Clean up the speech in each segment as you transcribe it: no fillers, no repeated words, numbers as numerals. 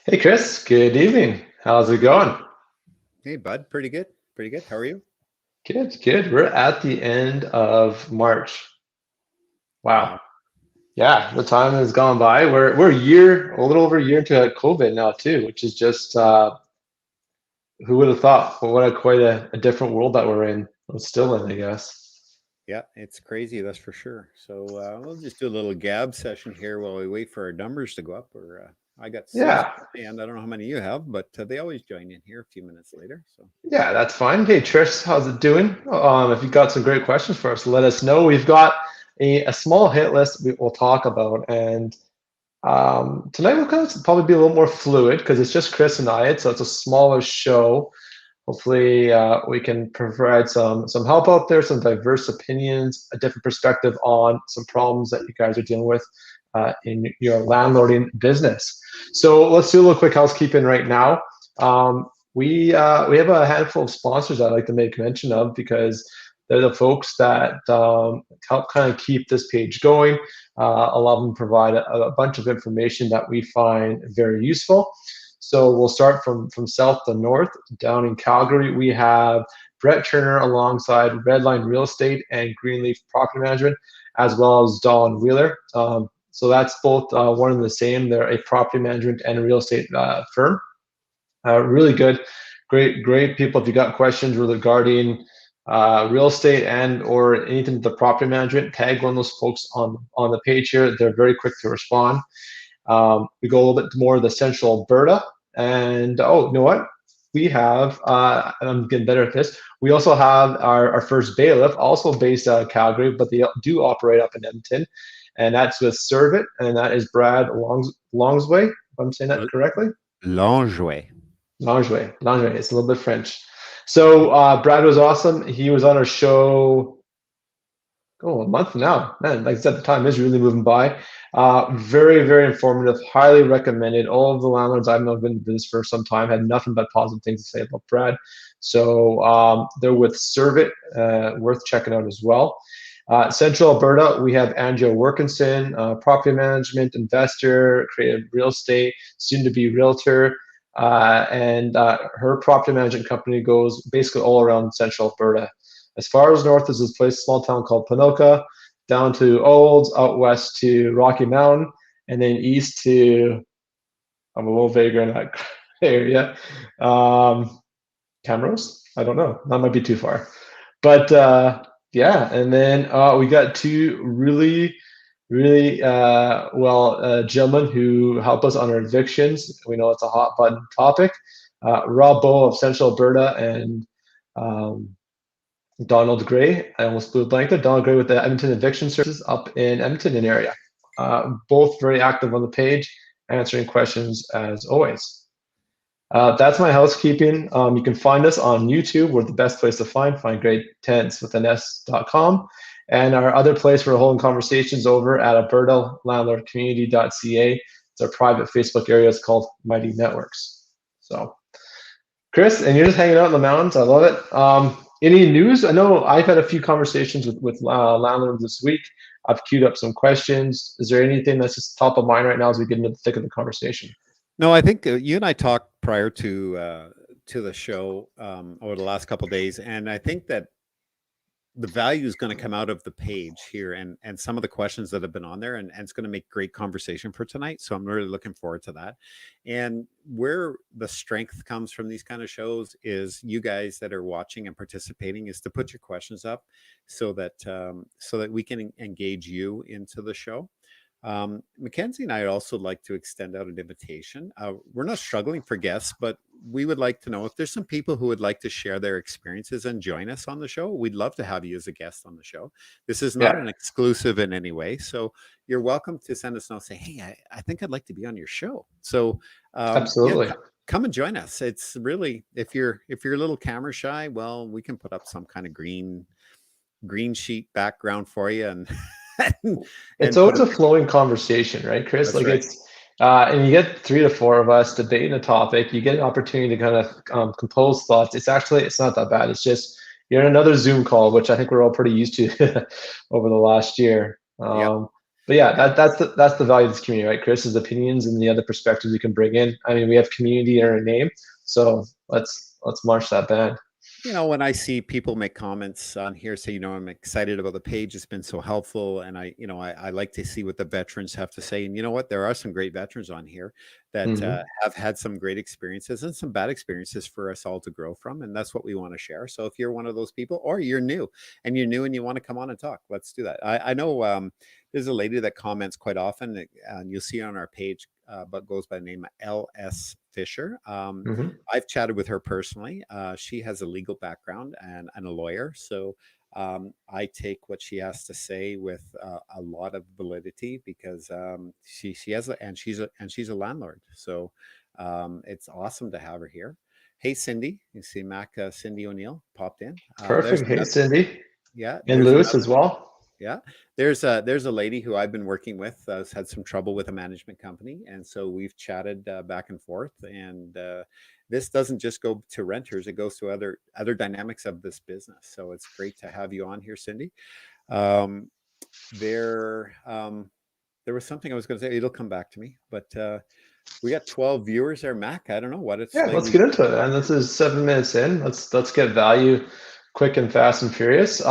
Hey Chris, good evening. How's it going? Hey, bud. Pretty good. Pretty good. How are you? Good, good. We're at the end of March. Wow. Wow. Yeah, the time has gone by. We're a little over a year into COVID now too, which is just who would have thought? Well, what a quite a different world that we're in. We're still in, I guess. Yeah, it's crazy. That's for sure. So we'll just do a little gab session here while we wait for our numbers to go up. Or I got six, Yeah, and I don't know how many you have, but they always join in here a few minutes later. So yeah, that's fine. Hey Trish, how's it doing? If you've got some great questions for us, let us know. We've got a small hit list we'll talk about, and tonight will kind of probably be a little more fluid because it's just Chris and I. So it's a smaller show. Hopefully, we can provide some help out there, some diverse opinions, a different perspective on some problems that you guys are dealing with in your landlording business. So let's do a little quick housekeeping right now. We have a handful of sponsors I'd like to make mention of because they're the folks that help kind of keep this page going. A lot of them provide a bunch of information that we find very useful. So we'll start from south to north. Down in Calgary, we have Brett Turner alongside Redline Real Estate and Greenleaf Property Management, as well as Dawn Wheeler. So that's both one and the same. They're a property management and real estate firm. Really good, great people. If you got questions regarding real estate and or anything with the property management, tag one of those folks on the page here. They're very quick to respond. We go a little bit more of the central Alberta, and oh, you know what? We have, and I'm getting better at this. We also have our first bailiff, also based out of Calgary, but they do operate up in Edmonton, and that's with Servit, and that is Brad Longsway. If I'm saying that L- correctly. Longueuil. Lingerie. It's a little bit French. So Brad was awesome. He was on our show, a month now. Man, like I said, the time is really moving by. Very, very informative. Highly recommended. All of the landlords I've known been in business for some time had nothing but positive things to say about Brad. So they're with Servit, worth checking out as well. Central Alberta, we have Andrea Workinson, property management, investor, creative real estate, soon to be realtor. And her property management company goes basically all around Central Alberta. As far as north is this place, small town called Ponoka, down to Olds, out west to Rocky Mountain, and then east to, I'm a little vaguer in that area. Camrose? I don't know. That might be too far. But yeah, and then we got two really gentlemen who help us on our evictions. We know it's a hot button topic. Rob Bow of Central Alberta and um, Donald Gray. I almost blew a blank there. Donald Gray with the Edmonton Eviction Services up in Edmonton area. Both very active on the page, answering questions as always. That's my housekeeping. You can find us on YouTube. We're the best place to find great tenants with an S.com. And our other place we're holding conversations over at Alberta Landlord Community.ca. It's our private Facebook area. It's called Mighty Networks. So, Chris, and you're just hanging out in the mountains. I love it. Any news? I know I've had a few conversations with landlords this week. I've queued up some questions. Is there anything that's just top of mind right now as we get into the thick of the conversation? No, I think you and I talked prior to the show over the last couple of days, and I think that the value is going to come out of the page here and some of the questions that have been on there, and it's going to make great conversation for tonight. So I'm really looking forward to that. And where the strength comes from these kind of shows is you guys that are watching and participating is to put your questions up so that we can engage you into the show. Mackenzie and I would also like to extend out an invitation. We're not struggling for guests, but we would like to know if there's some people who would like to share their experiences and join us on the show. We'd love to have you as a guest on the show. This is not Yeah, an exclusive in any way. So you're welcome to send us a note, say, hey, I think I'd like to be on your show. So yeah, absolutely. come and join us. It's really, if you're a little camera shy, well, we can put up some kind of green sheet background for you and and, It's and put always it. a flowing conversation, right, Chris? That's Like right. it's, and you get three to four of us debating a topic. You get an opportunity to kind of compose thoughts. It's not that bad. It's just you're in another Zoom call, which I think we're all pretty used to over the last year. Yep. But yeah, that's the value of this community, right? Chris's opinions and the other perspectives you can bring in. I mean, we have community in our name, so let's march that band. You know, when I see people make comments on here, say, you know, I'm excited about the page. It's been so helpful. And I like to see what the veterans have to say. And you know what? There are some great veterans on here that have had some great experiences and some bad experiences for us all to grow from. And that's what we want to share. So if you're one of those people, or you're new and you want to come on and talk, let's do that. I know there's a lady that comments quite often, and you'll see on our page, but goes by the name of LS Fisher. I've chatted with her personally. She has a legal background and a lawyer, so I take what she has to say with a lot of validity, because she has and she's a landlord. So it's awesome to have her here. Hey, Cindy, you see Mac, Cindy O'Neill popped in. Perfect. Hey, Cindy. Yeah, and Lewis as well. Yeah, there's a lady who I've been working with, has had some trouble with a management company, and so we've chatted back and forth. And this doesn't just go to renters; it goes to other dynamics of this business. So it's great to have you on here, Cindy. There was something I was going to say. It'll come back to me, but we got 12 viewers there, Mac. I don't know what it's. Yeah, let's get into it. And this is 7 minutes in. Let's get value quick and fast and furious.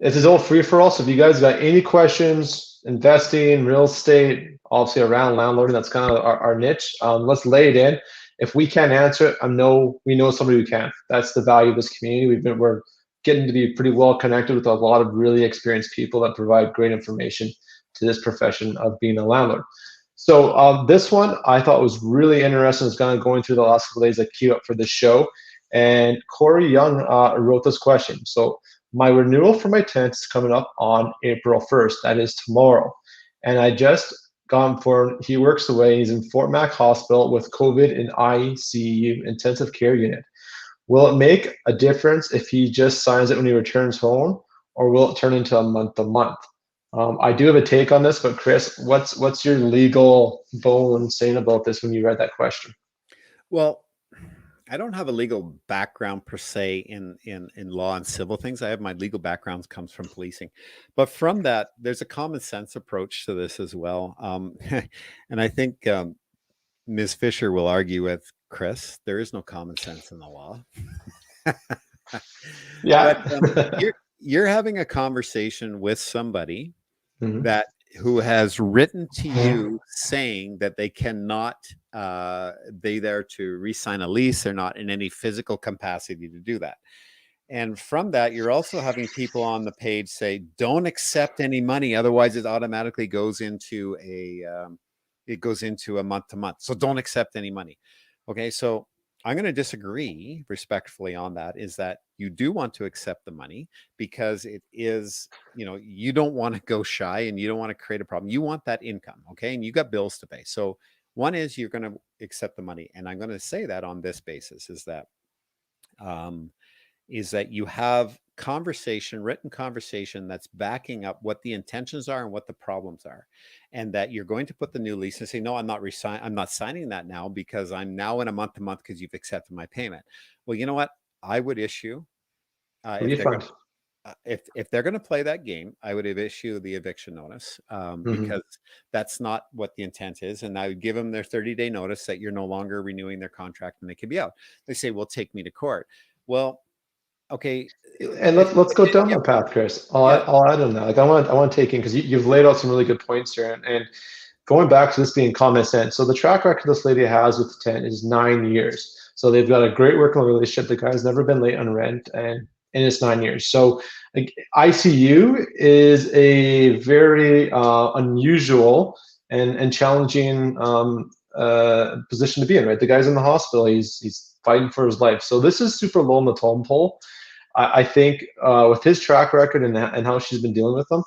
This is all free for all. So if you guys got any questions, investing, real estate, obviously around landlording, that's kind of our niche. Let's lay it in. If we can't answer it, we know somebody who can. That's the value of this community. We're getting to be pretty well connected with a lot of really experienced people that provide great information to this profession of being a landlord. So this one I thought was really interesting. It's kind of going through the last couple of days I queued up for this show. And Corey Young wrote this question. So my renewal for my tenant is coming up on April 1st. That is tomorrow. And I just gone for, he works away. He's in Fort Mac Hospital with COVID in ICU, intensive care unit. Will it make a difference if he just signs it when he returns home, or will it turn into a month-to-month? I do have a take on this, but Chris, what's your legal bone saying about this when you read that question? Well, I don't have a legal background per se in law and civil things. I have my legal background comes from policing, but from that, there's a common sense approach to this as well. And I think Ms. Fisher will argue with Chris. There is no common sense in the law. Yeah, but, you're having a conversation with somebody who has written to you saying that they cannot be there to re-sign a lease. They're not in any physical capacity to do that. And from that, you're also having people on the page say, don't accept any money. Otherwise it automatically goes into a month-to-month. So don't accept any money. Okay. So I'm going to disagree respectfully on that, is that you do want to accept the money, because it is, you don't want to go shy and you don't want to create a problem. You want that income. Okay. And you got bills to pay. So one is you're going to accept the money. And I'm going to say that on this basis is that you have written conversation that's backing up what the intentions are and what the problems are, and that you're going to put the new lease and say, no, I'm not signing that now because I'm now in a month-to-month because you've accepted my payment. Well, you know what? I would issue if they're going to play that game, I would issue the eviction notice, because that's not what the intent is. And I would give them their 30-day notice that you're no longer renewing their contract and they can be out. They say, well, take me to court. Well, okay. And let's go down that path, Chris. I'll add on that. Like I want to take in, because you've laid out some really good points here, and going back to this being common sense. So the track record this lady has with the tenant is 9 years. So they've got a great working relationship. The guy's never been late on rent, and it's 9 years. So like, ICU is a very unusual and challenging position to be in, right? The guy's in the hospital. He's fighting for his life. So this is super low on the totem pole. I think with his track record and how she's been dealing with them,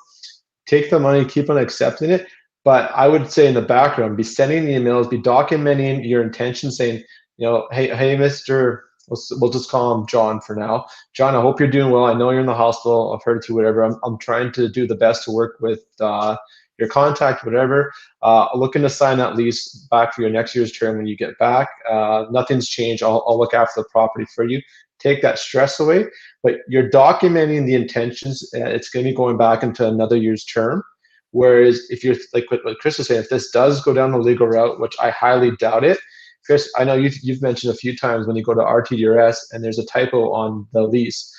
take the money, keep on accepting it. But I would say in the background, be sending the emails, be documenting your intention, saying, hey, Mr. We'll just call him John for now. John, I hope you're doing well. I know you're in the hospital. I've heard it through whatever. I'm trying to do the best to work with your contact, whatever. Looking to sign that lease back for your next year's term when you get back. Nothing's changed. I'll look after the property for you. Take that stress away. But you're documenting the intentions. It's going to be going back into another year's term. Whereas if you're like what Chris was saying, if this does go down the legal route, which I highly doubt it, Chris, I know you've mentioned a few times when you go to RTDRS and there's a typo on the lease,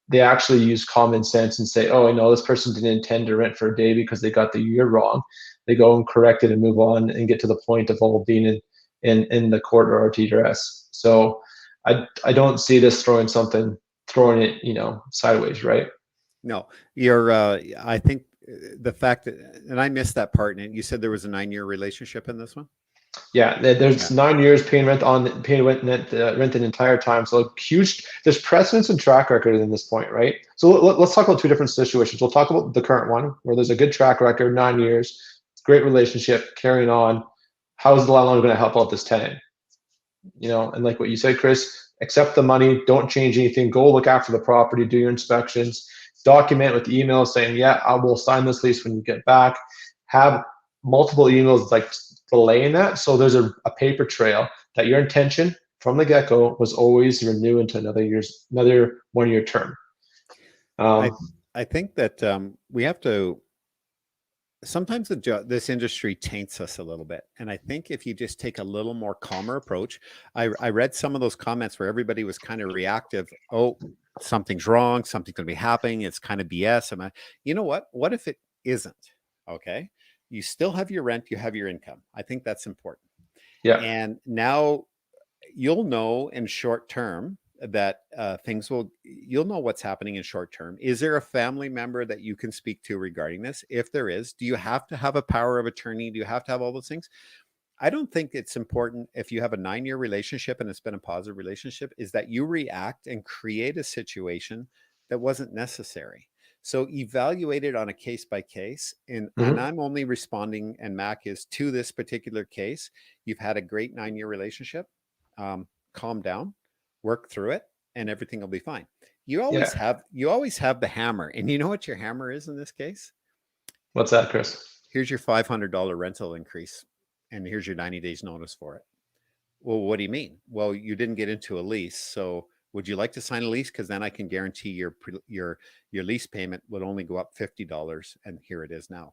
they actually use common sense and say, oh, I know this person didn't intend to rent for a day because they got the year wrong. They go and correct it and move on and get to the point of all being in the court or RTDRS. So I don't see this throwing it, sideways, right? No, you're, I think the fact that, and I missed that part, and you said there was a 9-year relationship in this one? Yeah, there's 9 years paying rent rent the entire time. So huge, there's precedence and track record in this point, right? So let's talk about two different situations. We'll talk about the current one where there's a good track record, 9 years, great relationship, carrying on. How is the landlord going to help out this tenant? And like what you said, Chris, accept the money, don't change anything, go look after the property, do your inspections, document with emails saying, yeah, I will sign this lease when you get back. Have multiple emails like delaying that, so there's a paper trail that your intention from the get-go was always renew into another 1-year term. I think that we have to, sometimes this industry taints us a little bit. And I think if you just take a little more calmer approach, I read some of those comments where everybody was kind of reactive. Oh, something's wrong. Something's going to be happening. It's kind of BS. You know what? What if it isn't? Okay. You still have your rent. You have your income. I think that's important. Yeah. And now you'll know in short term that you'll know what's happening in short term. Is there a family member that you can speak to regarding this? If there is, do you have to have a power of attorney? Do you have to have all those things? I don't think it's important if you have a 9-year relationship and it's been a positive relationship, is that you react and create a situation that wasn't necessary. So evaluate it on a case by case. And I'm only responding, and Mac is, to this particular case. You've had a great 9-year relationship. Calm down, work through it, and everything will be fine. You always have the hammer. And you know what your hammer is in this case? What's that, Chris? Here's your $500 rental increase, and here's your 90 days notice for it. Well, what do you mean? Well, you didn't get into a lease, so would you like to sign a lease? Because then I can guarantee your lease payment would only go up $50, and here it is now.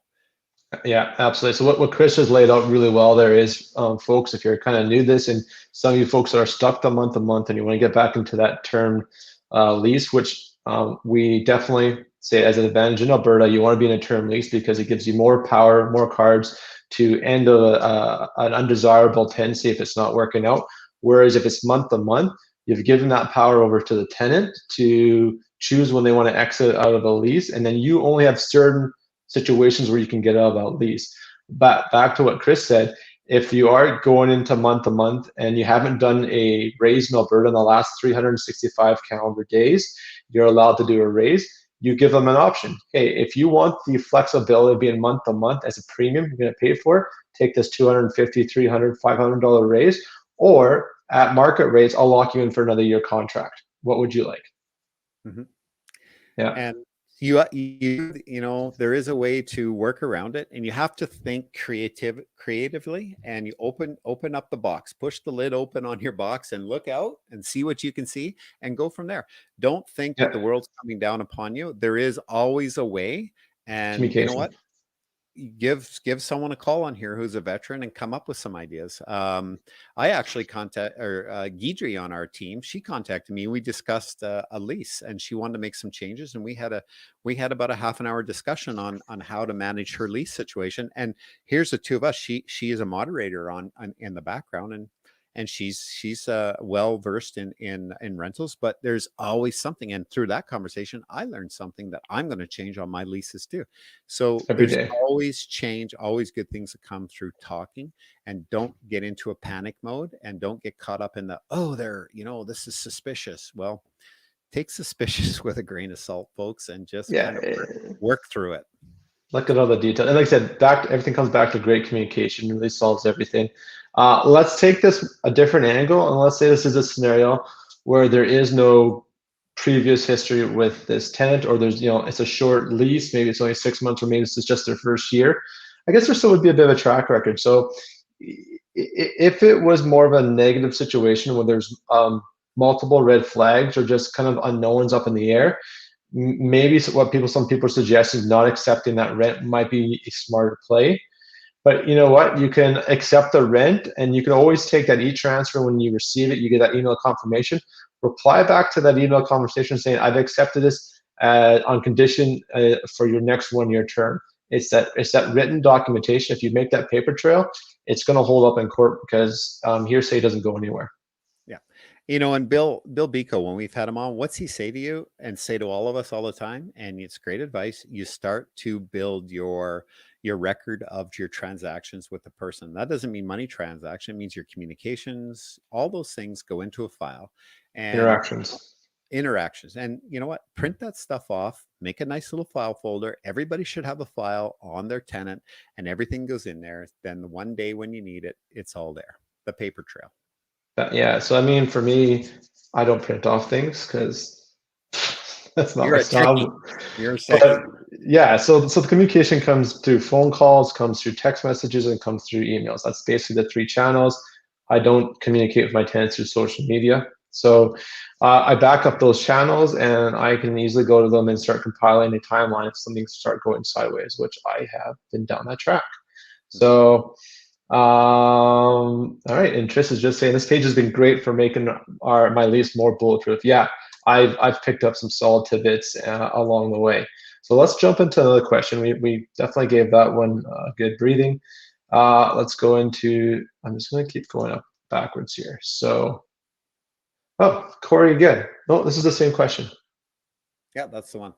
Yeah, absolutely. So what Chris has laid out really well there is, folks, if you're kind of new to this, and some of you folks are stuck to month to month and you want to get back into that term lease, which we definitely say as an advantage in Alberta, you want to be in a term lease because it gives you more power, more cards to end an undesirable tenancy if it's not working out. Whereas if it's month to month, you've given that power over to the tenant to choose when they want to exit out of a lease, and then you only have certain situations where you can get out of that lease. But back to what Chris said, if you are going into month to month and you haven't done a raise in Alberta in the last 365 calendar days, you're allowed to do a raise. You give them an option. Hey, if you want the flexibility of being month to month as a premium you're going to pay for, take this $250, $300, $500 raise, or at market rates, I'll lock you in for another year contract. What would you like? Yeah. And you know, there is a way to work around it, and you have to think creatively, and you open up the box, push the lid open on your box and look out and see what you can see and go from there. Don't think that the world's coming down upon you. There is always a way. And you know what? Give someone a call on here who's a veteran and come up with some ideas. I actually Guidry on our team, she contacted me. We discussed a lease, and she wanted to make some changes, and we had about a half an hour discussion on how to manage her lease situation. And here's the two of us. She is a moderator in the background, and she's well versed in rentals, but there's always something. And through that conversation, I learned something that I'm going to change on my leases too. So there's always change, always good things that come through talking. And don't get into a panic mode, and don't get caught up in this is suspicious. Well, take suspicious with a grain of salt, folks, and just kind of work through it. Look at all the detail. And like I said, everything comes back to great communication. Really solves everything. Let's take this a different angle, and let's say this is a scenario where there is no previous history with this tenant, or there's, it's a short lease, maybe it's only 6 months, or maybe this is just their first year. I guess there still would be a bit of a track record. So if it was more of a negative situation where there's multiple red flags or just kind of unknowns up in the air, maybe some people are suggesting not accepting that rent might be a smarter play. But you know what? You can accept the rent, and you can always take that e-transfer when you receive it. You get that email confirmation. Reply back to that email conversation saying, "I've accepted this on condition for your next 1-year term." It's that written documentation. If you make that paper trail, it's going to hold up in court because hearsay doesn't go anywhere. Yeah. And Bill Biko, when we've had him on, what's he say to you and say to all of us all the time? And it's great advice. You start to build your record of your transactions with the person. That doesn't mean money transaction. It means your communications, all those things go into a file. And interactions. And you know what? Print that stuff off, make a nice little file folder. Everybody should have a file on their tenant, and everything goes in there. Then the one day when you need it, it's all there. The paper trail. Yeah. So I mean, for me, I don't print off things because that's not my style. You're a yeah. So the communication comes through phone calls, comes through text messages, and comes through emails. That's basically the 3 channels. I don't communicate with my tenants through social media. So I back up those channels, and I can easily go to them and start compiling a timeline if something start going sideways, which I have been down that track. So, all right. And Trish is just saying this page has been great for making my lease more bulletproof. Yeah, I've picked up some solid tidbits along the way. So let's jump into another question. We definitely gave that one good breathing. Let's go into. I'm just going to keep going up backwards here. So. Oh, Corey again. No, this is the same question. Yeah, that's the one.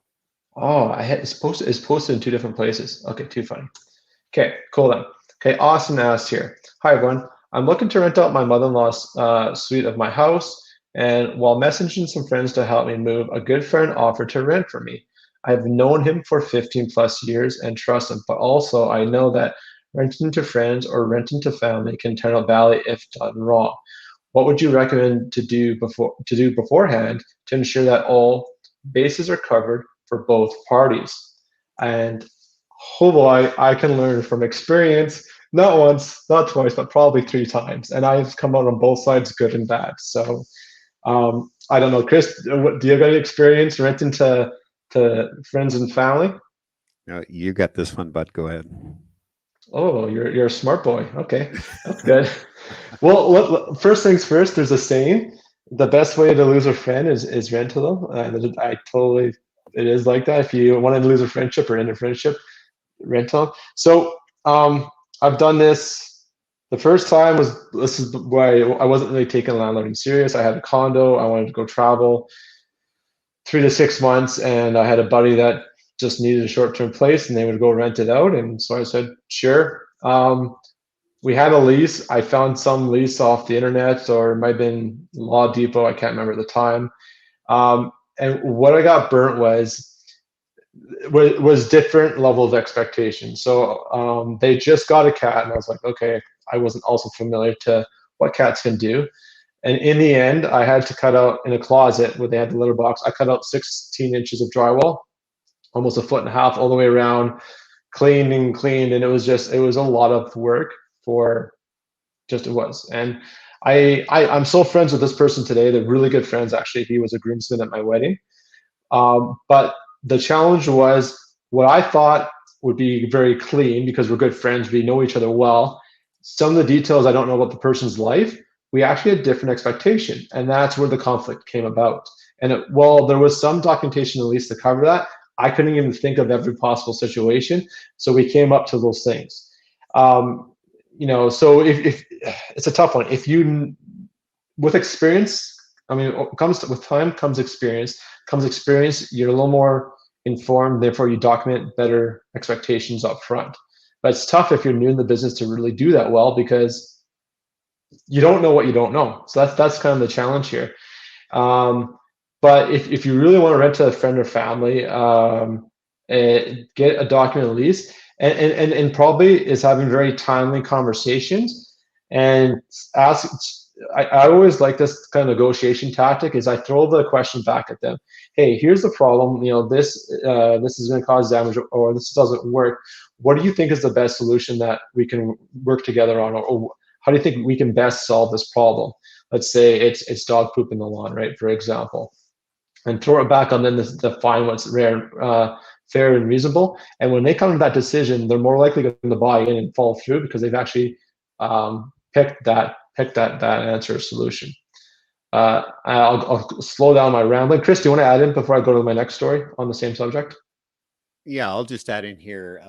Oh, it's posted in 2 different places. Okay, too funny. Okay, cool then. Okay, Austin asked here. Hi everyone. I'm looking to rent out my mother-in-law's suite of my house, and while messaging some friends to help me move, a good friend offered to rent for me. I've known him for 15 plus years and trust him, but also I know that renting to friends or renting to family can turn out badly if done wrong. What would you recommend to do beforehand to ensure that all bases are covered for both parties? And oh boy, I can learn from experience, not once, not twice, but probably 3 times. And I've come out on both sides, good and bad. So I don't know, Chris, do you have any experience renting to friends and family? No, you got this one, bud. Go ahead. Oh, you're a smart boy. Okay, that's good. Well, first things first. There's a saying: the best way to lose a friend is rent to them. It is like that. If you want to lose a friendship or end a friendship, rent to them. So I've done this. The first time this is where I wasn't really taking landlording serious. I had a condo. I wanted to go travel 3 to 6 months, and I had a buddy that just needed a short-term place, and they would go rent it out. And so I said, sure. We had a lease. I found some lease off the internet, or it might have been Law Depot. I can't remember at the time. And what I got burnt was different level of expectation. So they just got a cat, and I was like, okay, I wasn't also familiar to what cats can do. And in the end, I had to cut out in a closet where they had the litter box. I cut out 16 inches of drywall, almost 1.5 feet all the way around, cleaned, and it was a lot of work for just it was. And I'm so friends with this person today. They're really good friends, actually. He was a groomsman at my wedding. But the challenge was what I thought would be very clean because we're good friends. We know each other well. Some of the details I don't know about the person's life. We actually had different expectation, and that's where the conflict came about. And while there was some documentation at least to cover that, I couldn't even think of every possible situation. So we came up to those things. So if it's a tough one. If you, with experience, I mean, with time comes experience. You're a little more informed, therefore you document better expectations up front. But it's tough if you're new in the business to really do that well because you don't know what you don't know. So that's kind of the challenge here. But if you really want to rent to a friend or family, get a documented lease, and probably is having very timely conversations and ask. I always like this kind of negotiation tactic is I throw the question back at them. Hey, here's the problem. This is going to cause damage, or this doesn't work. What do you think is the best solution that we can work together on, or how do you think we can best solve this problem? Let's say it's dog poop in the lawn, right? For example. and throw it back on them to define what's fair and reasonable. And when they come to that decision, they're more likely going to buy in and follow through because they've actually picked that answer or solution. I'll slow down my rambling. Chris, do you want to add in before I go to my next story on the same subject? Yeah, I'll just add in here,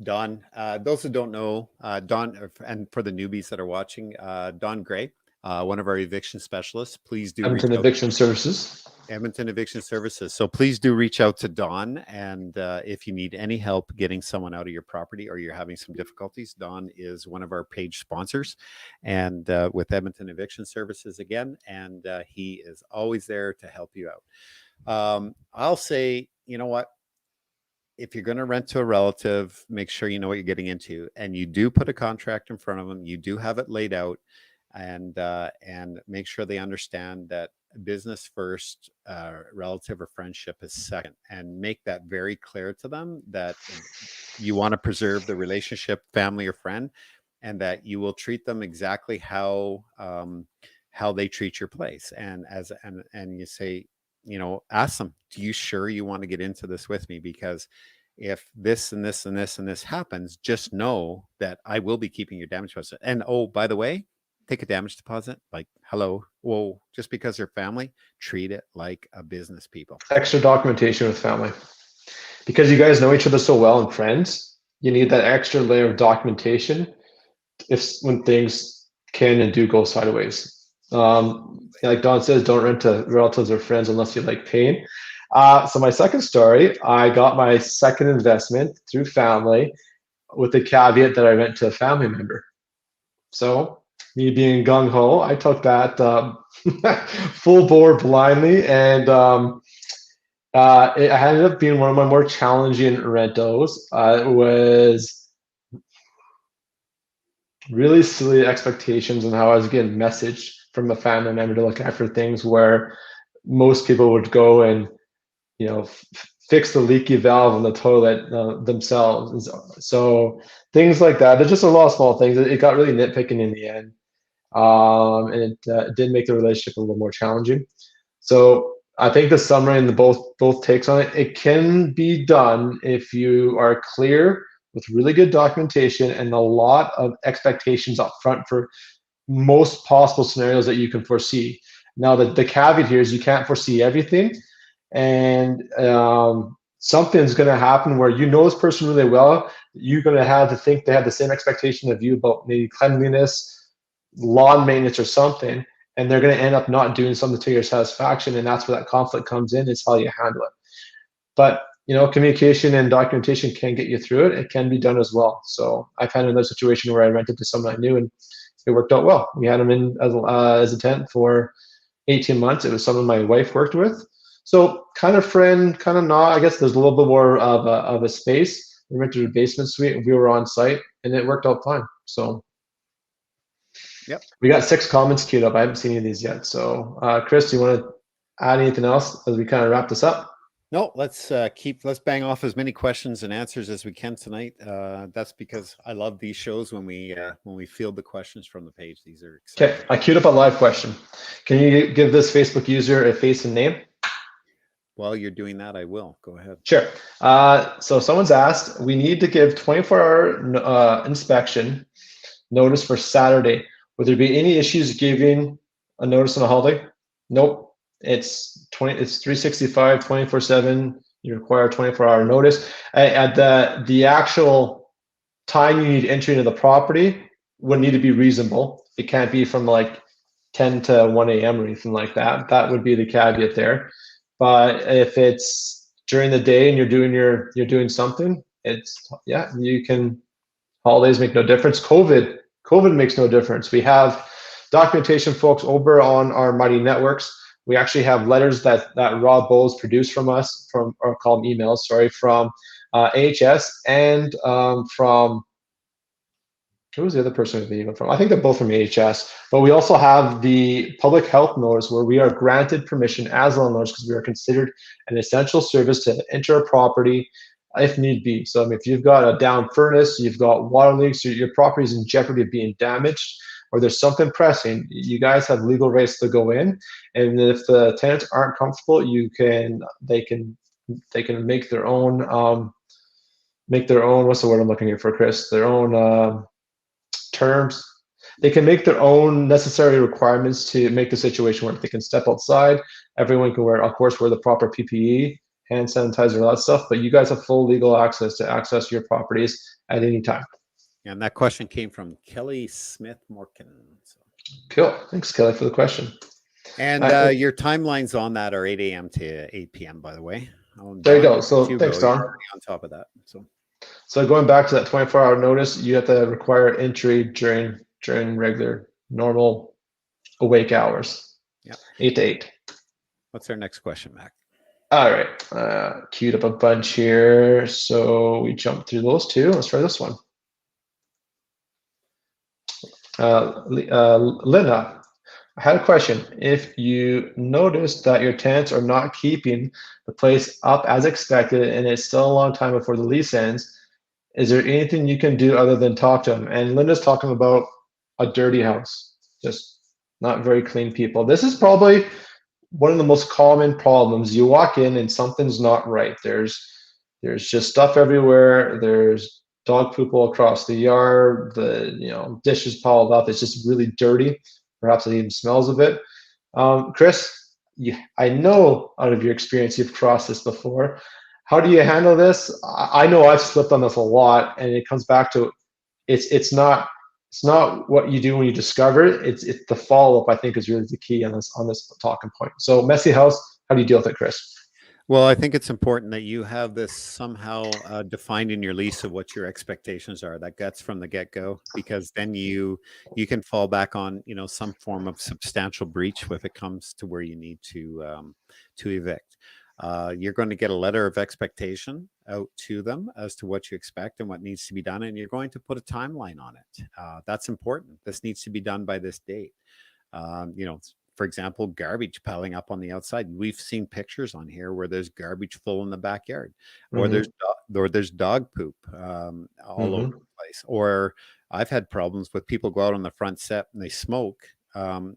Don. Those who don't know, Don, and for the newbies that are watching, Don Gray, one of our eviction specialists. Please do Edmonton Eviction Services. Edmonton Eviction Services. So please do reach out to Don, and if you need any help getting someone out of your property or you're having some difficulties, Don is one of our page sponsors, and with Edmonton Eviction Services again, and he is always there to help you out. I'll say, you know what? If you're going to rent to a relative, make sure you know what you're getting into, and you do put a contract in front of them. You do have it laid out, and make sure they understand that business first, relative or friendship is second, and make that very clear to them that you want to preserve the relationship, family or friend, and that you will treat them exactly how they treat your place. And you say, you know, ask them, do you sure you want to get into this with me? Because if this and this and this and this happens, just know that I will be keeping your damage deposit. And oh, by the way, take a damage deposit. Like, hello, whoa, just because they're family, treat it like a business, people. Extra documentation with family. Because you guys know each other so well and friends, you need that extra layer of documentation when things can and do go sideways. Like Don says, don't rent to relatives or friends unless you like pain. So my second story, I got my second investment through family with the caveat that I rent to a family member. So me being gung-ho, I took that full bore blindly, and it ended up being one of my more challenging rentos. It was really silly expectations and how I was getting messaged from a family member to look after things where most people would go and, you know, fix the leaky valve in the toilet themselves. So things like that. There's just a lot of small things. It got really nitpicking in the end, and it did make the relationship a little more challenging. So I think the summary and the both takes on it. It can be done if you are clear with really good documentation and a lot of expectations up front for most possible scenarios that you can foresee. Now, the caveat here is you can't foresee everything, and something's going to happen where you know this person really well. You're going to have to think they have the same expectation of you about maybe cleanliness, lawn maintenance, or something, and they're going to end up not doing something to your satisfaction, and that's where that conflict comes in. Is how you handle it. But you know, communication and documentation can get you through it. It can be done as well. So I've had another situation where I rented to someone I knew, and it worked out well. We had him in as a tenant for 18 months. It was someone my wife worked with. So kind of friend, kind of not. I guess there's a little bit more of a space. We rented a basement suite. We were on site, and it worked out fine. So yep. We got 6 comments queued up. I haven't seen any of these yet. So Chris, do you want to add anything else as we kind of wrap this up? No, let's bang off as many questions and answers as we can tonight. That's because I love these shows when we field the questions from the page. These are exciting. Okay, I queued up a live question. Can you give this Facebook user a face and name? While you're doing that, I will. Go ahead. Sure. So someone's asked, we need to give 24-hour inspection notice for Saturday. Would there be any issues giving a notice on a holiday? Nope. It's 365, 24/7. You require 24-hour notice. At the actual time you need entry into the property would need to be reasonable. It can't be from like 10 to 1 a.m. or anything like that. That would be the caveat there. But if it's during the day and you're doing something, you can. Holidays make no difference. COVID makes no difference. We have documentation folks over on our Mighty Networks. We actually have letters that Rob Bowles produced from us, or called emails, sorry, from AHS and from, who was the other person with the email from? I think they're both from AHS. But we also have the public health notice where we are granted permission as landlords because we are considered an essential service to enter a property if need be. So if you've got a down furnace, you've got water leaks, your property is in jeopardy of being damaged, or there's something pressing, you guys have legal rights to go in. And if the tenants aren't comfortable, they can make their own what's the word I'm looking here for, Chris? Their own terms. They can make their own necessary requirements to make the situation work. They can step outside. Everyone can wear, of course, wear the proper PPE, hand sanitizer, all that stuff. But you guys have full legal access to access your properties at any time. And that question came from Kelly Smith Morkin. So. Cool. Thanks, Kelly, for the question. And your timelines on that are 8 a.m. to 8 p.m. By the way. There you go. So thanks, Don. On top of that. So going back to that 24-hour notice, you have to require entry during regular, normal awake hours. Yeah. 8 to 8. What's our next question, Mac? All right. Queued up a bunch here. So we jumped through those two. Let's try this one. Linda, I had a question. If you notice that your tenants are not keeping the place up as expected and it's still a long time before the lease ends, is there anything you can do other than talk to them? And Linda's talking about a dirty house, just not very clean people. This is probably one of the most common problems. You walk in and something's not right. There's just stuff everywhere. There's dog poop all across the yard. The dishes piled up. It's just really dirty. Perhaps it even smells a bit. Chris, I know out of your experience you've crossed this before. How do you handle this? I know I've slipped on this a lot, and it comes back to it's not what you do when you discover it. It's the follow up. I think is really the key on this talking point. So messy house. How do you deal with it, Chris? Well, I think it's important that you have this somehow defined in your lease of what your expectations are. That gets from the get-go, because then you can fall back on some form of substantial breach if it comes to where you need to evict. You're going to get a letter of expectation out to them as to what you expect and what needs to be done, and you're going to put a timeline on it. That's important. This needs to be done by this date. For example, garbage piling up on the outside. We've seen pictures on here where there's garbage full in the backyard, or there's dog poop all over the place. Or I've had problems with people go out on the front step and they smoke, and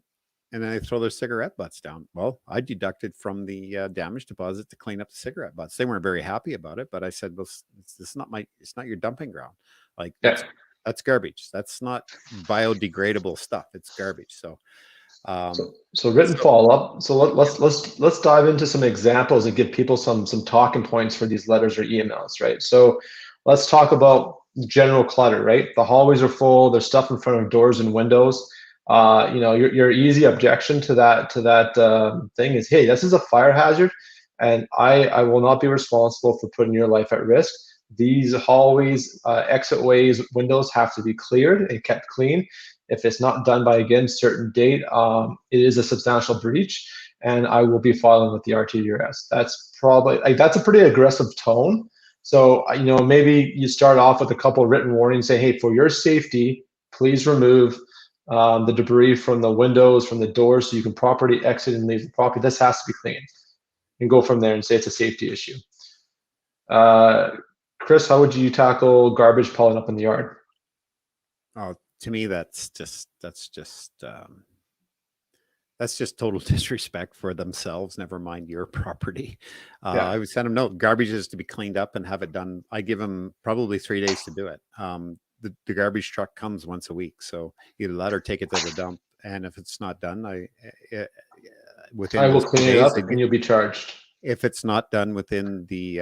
then they throw their cigarette butts down. Well, I deducted from the damage deposit to clean up the cigarette butts. They weren't very happy about it, but I said, well, it's not your dumping ground. Like that's garbage. That's not biodegradable stuff. It's garbage. So written follow-up. So let's dive into some examples and give people some talking points for these letters or emails, right? So let's talk about general clutter, right? The hallways are full. There's stuff in front of doors and windows. Your easy objection to that thing is, hey, this is a fire hazard, and I will not be responsible for putting your life at risk. These hallways, exit ways, windows have to be cleared and kept clean. If it's not done by, again, certain date, it is a substantial breach, and I will be filing with the RTDRS. That's probably, that's a pretty aggressive tone. So, maybe you start off with a couple of written warnings, say, hey, for your safety, please remove the debris from the windows, from the doors, so you can properly exit and leave the property. This has to be clean. And go from there and say it's a safety issue. Chris, how would you tackle garbage piling up in the yard? Oh, to me, that's just total disrespect for themselves. Never mind your property. I would send them note. Garbage is to be cleaned up and have it done. I give them probably 3 days to do it. The garbage truck comes once a week, so either that or take it to the dump. And if it's not done, I will clean it up, and you'll be charged. If it's not done within the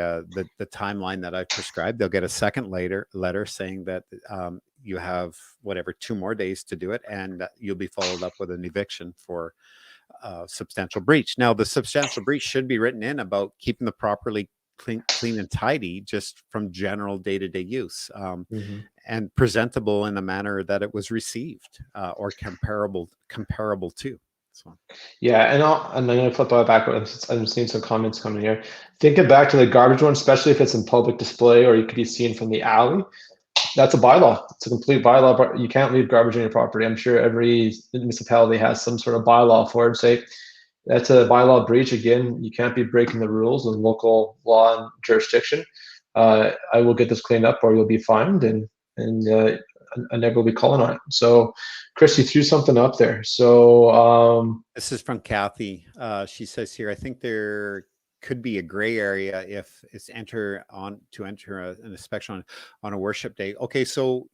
timeline that I've prescribed, they'll get a second letter saying that you have 2 more days to do it, and you'll be followed up with an eviction for substantial breach. Now, the substantial breach should be written in about keeping the properly clean and tidy, just from general day-to-day use, and presentable in a manner that it was received or comparable to. Yeah, and I'm going to flip that back. I'm seeing some comments coming here. Thinking back to the garbage one, especially if it's in public display or you could be seen from the alley, that's a bylaw. It's a complete bylaw, but you can't leave garbage on your property. I'm sure every municipality has some sort of bylaw for it. Say that's a bylaw breach. Again, you can't be breaking the rules of local law and jurisdiction. I will get this cleaned up, or you'll be fined, and I never will be calling on it. So Chris, you threw something up there. So this is from Kathy. She says here, I think there could be a gray area if it's enter an inspection on a worship day. Okay, so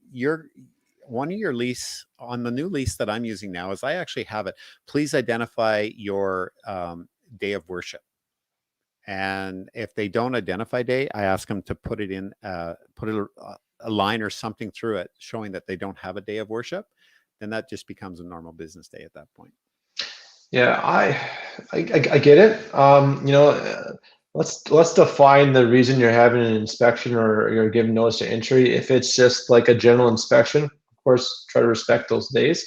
one of your lease on the new lease that I'm using now is I actually have it. Please identify your day of worship. And if they don't identify day, I ask them to put it in, put a line or something through it showing that they don't have a day of worship. Then that just becomes a normal business day at that point. Yeah, I get it. Let's define the reason you're having an inspection or you're giving notice to entry. If it's just like a general inspection, of course, try to respect those days.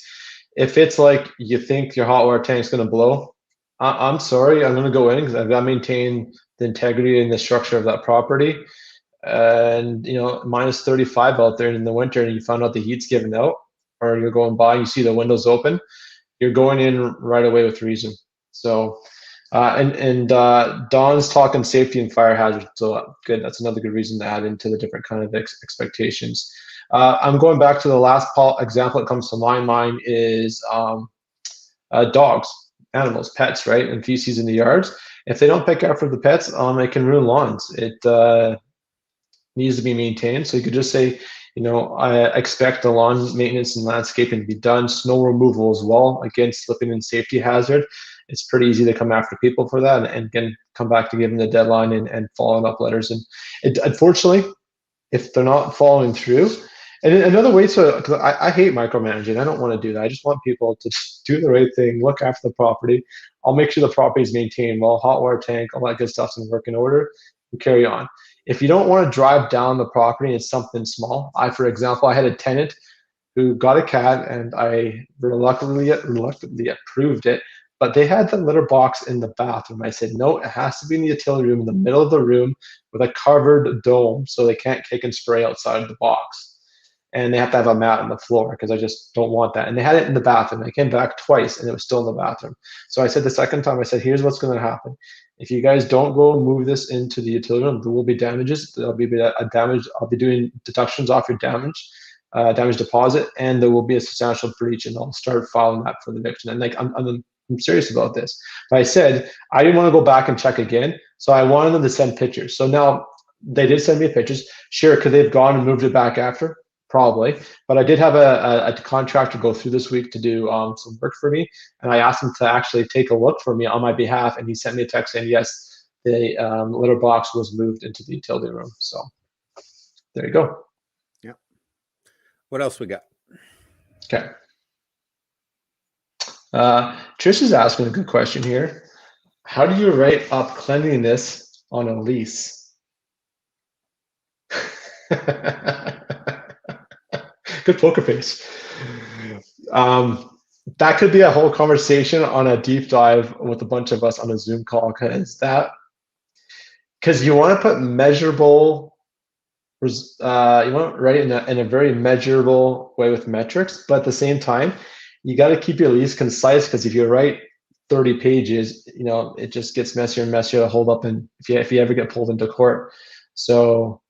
If it's like you think your hot water tank's going to blow, I'm sorry, I'm going to go in because I've got to maintain the integrity and the structure of that property. And minus 35 out there in the winter, and you found out the heat's given out, or you're going by, you see the windows open, you're going in right away with reason. So, Don's talking safety and fire hazard. So good, that's another good reason to add into the different kind of expectations. I'm going back to the last example that comes to my mind is dogs, animals, pets, right? And feces in the yards. If they don't pick after the pets, it can ruin lawns. It needs to be maintained. So you could just say, I expect the lawn maintenance and landscaping to be done, snow removal as well. Again, slipping and safety hazard. It's pretty easy to come after people for that and again, come back to giving the deadline and following up letters. And unfortunately, if they're not following through, and another way because I hate micromanaging. I don't want to do that. I just want people to do the right thing, look after the property. I'll make sure the property is maintained well, hot water tank, all that good stuff's in working order, and carry on. If you don't want to drive down the property, it's something small. For example, I had a tenant who got a cat, and I reluctantly approved it, but they had the litter box in the bathroom. I said, no, it has to be in the utility room, in the middle of the room with a covered dome so they can't kick and spray outside of the box. And they have to have a mat on the floor because I just don't want that. And they had it in the bathroom. I came back twice and it was still in the bathroom. So I said the second time, I said, here's what's going to happen. If you guys don't go and move this into the utility room, there will be damages. There'll be a damage. I'll be doing deductions off your damage deposit, and there will be a substantial breach, and I'll start filing that for the eviction. And I'm serious about this. But I said I didn't want to go back and check again, so I wanted them to send pictures. So now they did send me pictures. Sure, could they have gone and moved it back after? Probably, but I did have a contractor go through this week to do some work for me, and I asked him to actually take a look for me on my behalf, and he sent me a text saying yes, the litter box was moved into the utility room. So there you go. Yeah. What else we got? Okay. Trish is asking a good question here. How do you write up cleanliness on a lease? Good poker face. That could be a whole conversation on a deep dive with a bunch of us on a Zoom call, because you want to put measurable, you want to write it in a very measurable way with metrics, but at the same time, you got to keep your lease concise, because if you write 30 pages, it just gets messier and messier to hold up, and if you ever get pulled into court. So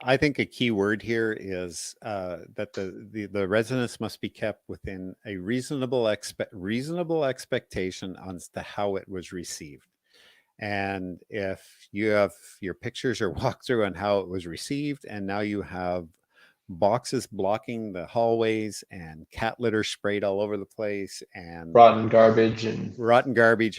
I think a key word here is that the residence must be kept within a reasonable expectation as to how it was received. And if you have your pictures or walkthrough on how it was received, and now you have boxes blocking the hallways and cat litter sprayed all over the place and rotten garbage and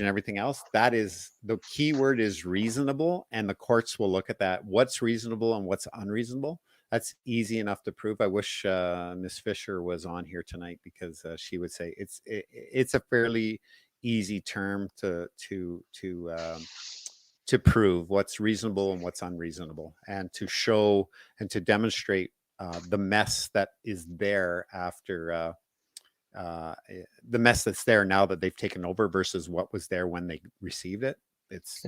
everything else, that is the key word, is reasonable, and the courts will look at that, what's reasonable and what's unreasonable. That's easy enough to prove. I wish Miss Fisher was on here tonight, because she would say it's a fairly easy term to prove what's reasonable and what's unreasonable, and to show and to demonstrate the mess that is there after the mess that's there now that they've taken over versus what was there when they received it. It's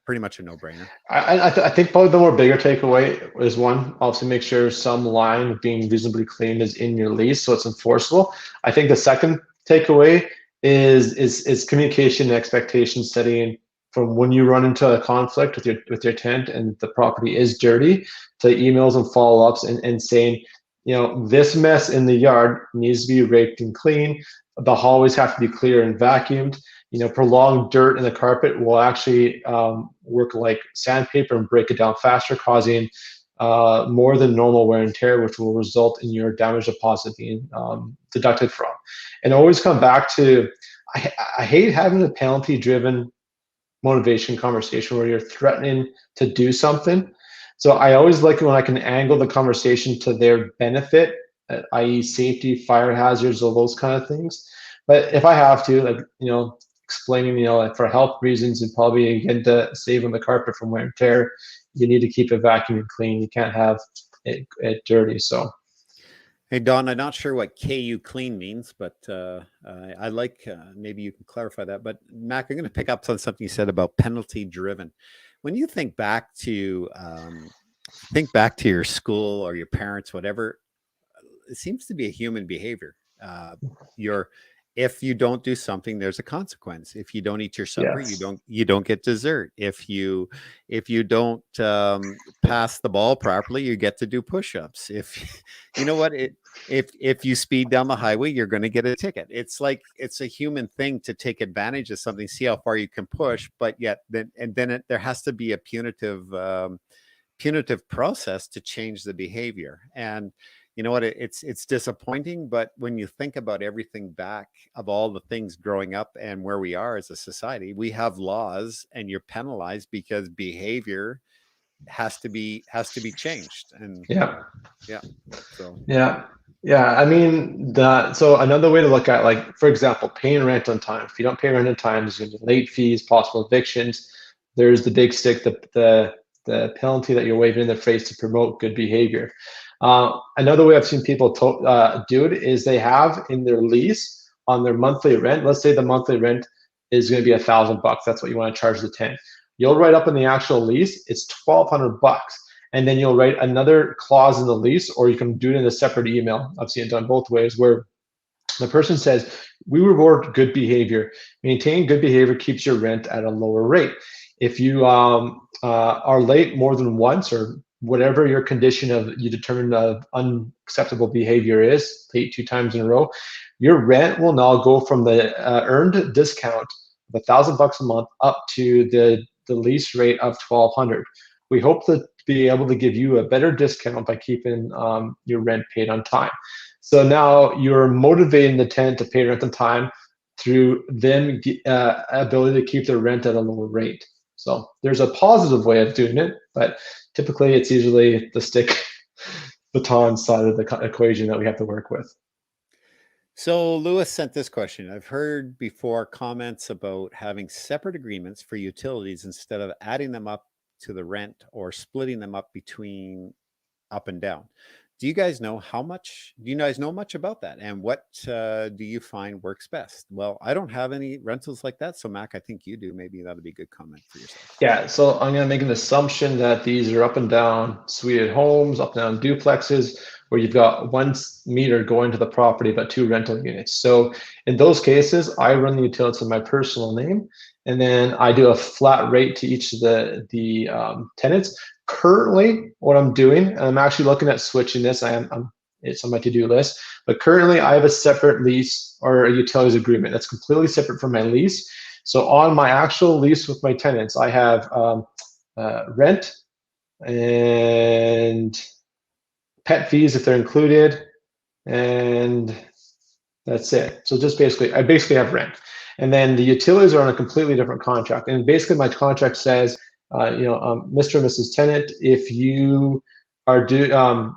pretty much a no-brainer. I think probably the more bigger takeaway is, one, obviously make sure some line of being reasonably clean is in your lease so it's enforceable. I think the second takeaway is communication and expectation setting from when you run into a conflict with your tenant and the property is dirty, to emails and follow-ups and saying, this mess in the yard needs to be raked and clean. The hallways have to be clear and vacuumed. Prolonged dirt in the carpet will actually work like sandpaper and break it down faster, causing more than normal wear and tear, which will result in your damage deposit being deducted from. And always come back to, I hate having a penalty-driven motivation conversation where you're threatening to do something. So I always like it when I can angle the conversation to their benefit, i.e. safety, fire hazards, all those kind of things. But if I have to, explaining, like for health reasons and probably again to save on the carpet from wear and tear, you need to keep it vacuum and clean. You can't have it dirty. So. Hey, Don, I'm not sure what KU clean means, but I like, maybe you can clarify that. But Mac, I'm going to pick up on something you said about penalty driven. When you think back to your school or your parents, whatever, it seems to be a human behavior. If you don't do something, there's a consequence. If you don't eat your supper, Yes. you don't get dessert. If you don't pass the ball properly, you get to do push-ups. If you know what, if you speed down the highway, you're going to get a ticket. It's like, it's a human thing to take advantage of something, see how far you can push, but yet then there has to be a punitive process to change the behavior. And you know what, it's disappointing, but when you think about everything back of all the things growing up and where we are as a society, we have laws and you're penalized because behavior has to be changed. And I mean, so another way to look at, like, for example, paying rent on time. If you don't pay rent on time, there's going to be late fees, possible evictions. There's the big stick, the penalty that you're waving in their face to promote good behavior. Another way I've seen people do it is they have in their lease on their monthly rent. Let's say the monthly rent is going to be $1,000. That's what you want to charge the tenant. You'll write up in the actual lease, it's $1,200. And then you'll write another clause in the lease, or you can do it in a separate email. I've seen it done both ways, where the person says, we reward good behavior. Maintaining good behavior keeps your rent at a lower rate. If you are late more than once, or whatever your condition of you determine of unacceptable behavior is, late 2 times in a row, your rent will now go from the earned discount of $1,000 a month up to the lease rate of $1,200. We hope to be able to give you a better discount by keeping your rent paid on time. So now you're motivating the tenant to pay rent on time through them ability to keep their rent at a lower rate. So there's a positive way of doing it, but typically it's usually the stick baton side of the equation that we have to work with. So Lewis sent this question. I've heard before comments about having separate agreements for utilities instead of adding them up to the rent or splitting them up between up and down. Do you guys know much about that? And what do you find works best? Well, I don't have any rentals like that. So Mac, I think you do. Maybe that'll be a good comment for yourself. Yeah, so I'm going to make an assumption that these are up and down suited homes, up and down duplexes, where you've got 1 meter going to the property, but 2 rental units. So in those cases, I run the utilities in my personal name, and then I do a flat rate to each of the tenants. Currently, what I'm doing, and I'm actually looking at switching this, it's on my to-do list, but currently I have a separate lease or a utilities agreement that's completely separate from my lease. So on my actual lease with my tenants, I have rent and pet fees if they're included, and that's it. So just I basically have rent. And then the utilities are on a completely different contract. And basically my contract says, Mr. and Mrs. Tenant, if you are I'm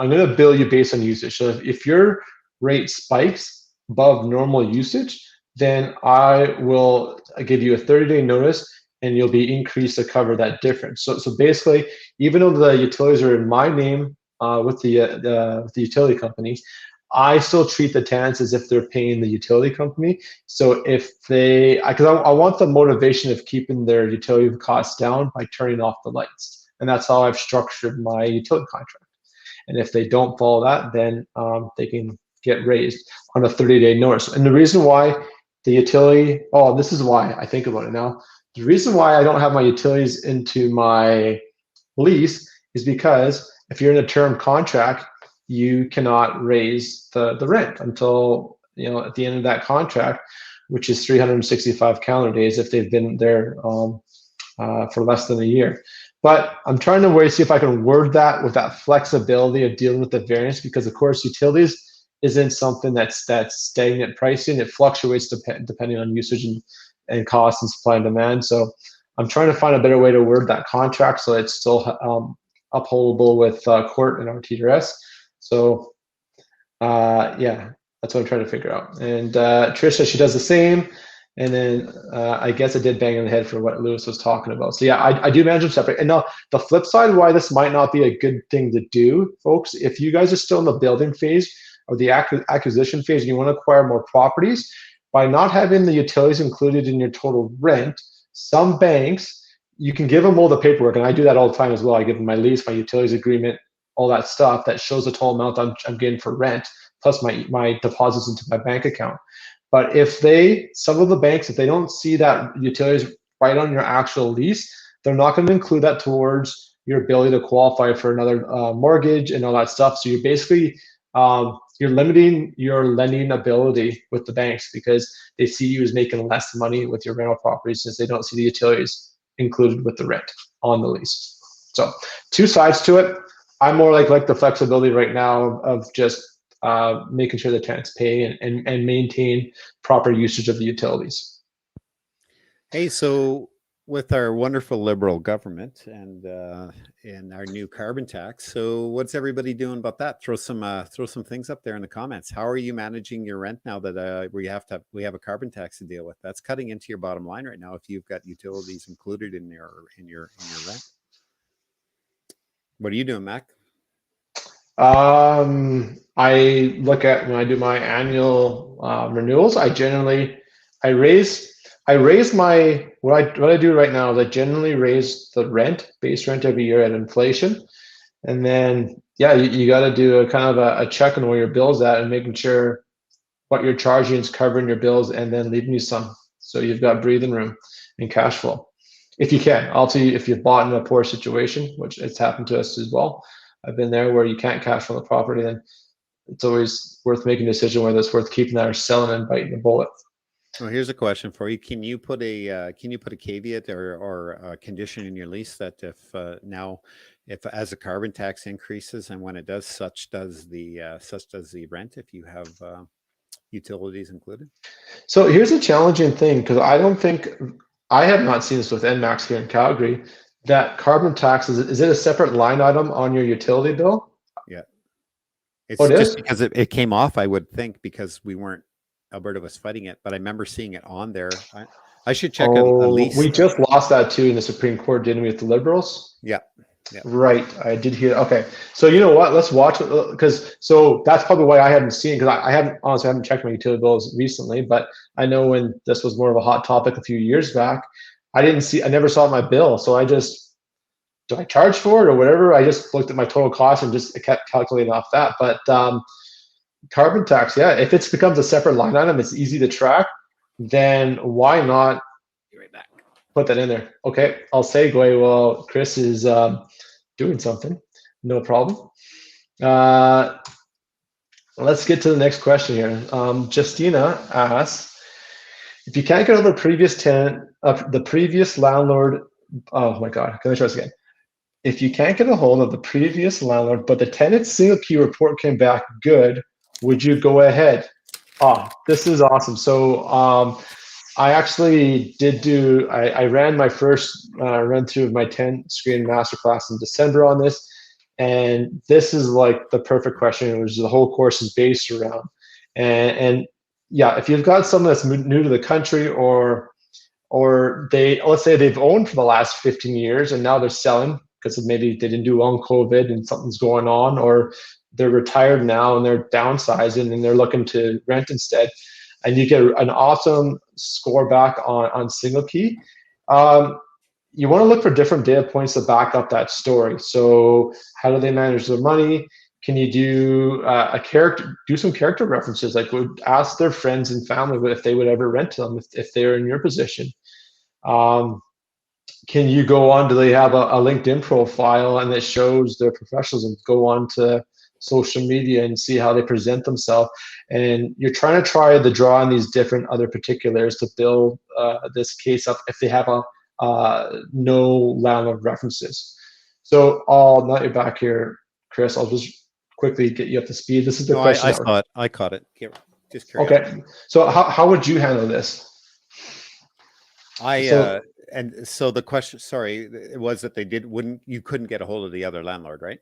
going to bill you based on usage. So if your rate spikes above normal usage, then I will give you a 30-day notice, and you'll be increased to cover that difference. So basically, even though the utilities are in my name with the utility company, I still treat the tenants as if they're paying the utility company. So if because I want the motivation of keeping their utility costs down by turning off the lights. And that's how I've structured my utility contract. And if they don't follow that, then they can get raised on a 30-day notice. And the reason why the utility, this is why I think about it now. The reason why I don't have my utilities into my lease is because if you're in a term contract, you cannot raise the rent until, at the end of that contract, which is 365 calendar days if they've been there for less than a year. But I'm trying to see if I can word that with that flexibility of dealing with the variance, because of course utilities isn't something that's stagnant pricing. It fluctuates depending on usage and cost and supply and demand. So I'm trying to find a better way to word that contract so it's still upholdable with court and RTDRS. So yeah, that's what I'm trying to figure out. And Trisha, she does the same. And then I guess I did bang on the head for what Lewis was talking about. So yeah, I do manage them separate. And now the flip side, why this might not be a good thing to do, folks, if you guys are still in the building phase or the acquisition phase and you want to acquire more properties, by not having the utilities included in your total rent, some banks, you can give them all the paperwork, and I do that all the time as well. I give them my lease, my utilities agreement, all that stuff that shows the total amount I'm getting for rent, plus my deposits into my bank account. But if some of the banks, if they don't see that utilities right on your actual lease, they're not going to include that towards your ability to qualify for another mortgage and all that stuff. So you're basically, you're limiting your lending ability with the banks because they see you as making less money with your rental properties since they don't see the utilities included with the rent on the lease. So two sides to it. I'm more like the flexibility right now of just making sure the tenants pay and maintain proper usage of the utilities. Hey, so with our wonderful liberal government and our new carbon tax, so what's everybody doing about that? Throw some things up there in the comments. How are you managing your rent now that we have a carbon tax to deal with? That's cutting into your bottom line right now if you've got utilities included in your rent. What are you doing, Mac? I look at when I do my annual renewals. I raise my what I do right now is I generally raise the base rent every year at inflation, and then yeah, you got to do a kind of a check on where your bill's at and making sure what you're charging is covering your bills and then leaving you some, so you've got breathing room and cash flow. If you can, I'll tell you if you've bought in a poor situation, which it's happened to us as well. I've been there where you can't cash flow the property, then it's always worth making a decision whether it's worth keeping that or selling and biting the bullet. Well, here's a question for you. Can you put a caveat or a condition in your lease that if as the carbon tax increases and when it does, such does the rent if you have utilities included? So here's a challenging thing, because I have not seen this with NMAX here in Calgary, that carbon tax, is it a separate line item on your utility bill? Yeah. It's just because it came off, I would think, because Alberta was fighting it, but I remember seeing it on there. I should check a lease. We just lost that too in the Supreme Court, didn't we, with the Liberals? Yeah. Right, I did hear. Okay, so you know what? Let's watch it, because that's probably why I haven't seen, because I haven't checked my utility bills recently, but I know when this was more of a hot topic a few years back, I never saw my bill, so do I charge for it or whatever? I just looked at my total cost and just kept calculating off that. But carbon tax, yeah, if it becomes a separate line item, it's easy to track, then why not put that in there? Okay, I'll segue while Chris is doing something. No problem. Let's get to the next question here. Justina asks, if you can't get over previous tenant, the previous landlord, oh my God, can I try this again? If you can't get a hold of the previous landlord, but the tenant's SingleKey report came back good, would you go ahead? Oh, this is awesome. So I actually I ran my first run through of my 10-screen masterclass in December on this. And this is like the perfect question, which the whole course is based around. And yeah, if you've got someone that's new to the country or let's say they've owned for the last 15 years and now they're selling because maybe they didn't do well in COVID and something's going on, or they're retired now and they're downsizing and they're looking to rent instead, and you get an awesome score back on SingleKey. You want to look for different data points to back up that story. So how do they manage their money? Can you do some character references, like would ask their friends and family if they would ever rent to them if they're in your position. Can you go on, do they have a LinkedIn profile and it shows their professionals, and go on to social media and see how they present themselves. And you're trying to try the draw on these different other particulars to build this case up if they have no landlord references. So I'll not you back here, Chris. I'll just quickly get you up to speed. This is the question. I saw it. I caught it. Just carry on. So how would you handle this? And so the question, sorry, it was that you couldn't get a hold of the other landlord, right?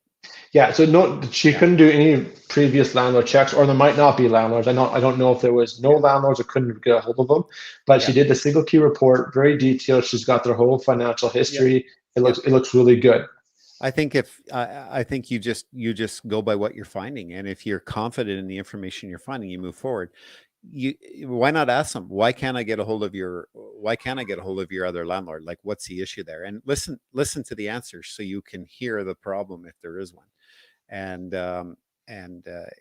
Yeah, so no, she couldn't do any previous landlord checks, or there might not be landlords. I don't know if there was no landlords or couldn't get a hold of them, but she did the SingleKey report, very detailed. She's got their whole financial history. It looks really good. I think I think you just go by what you're finding, and if you're confident in the information you're finding, you move forward. Why not ask them, why can't I get a hold of your other landlord? Like, what's the issue there? And listen to the answers so you can hear the problem if there is one. And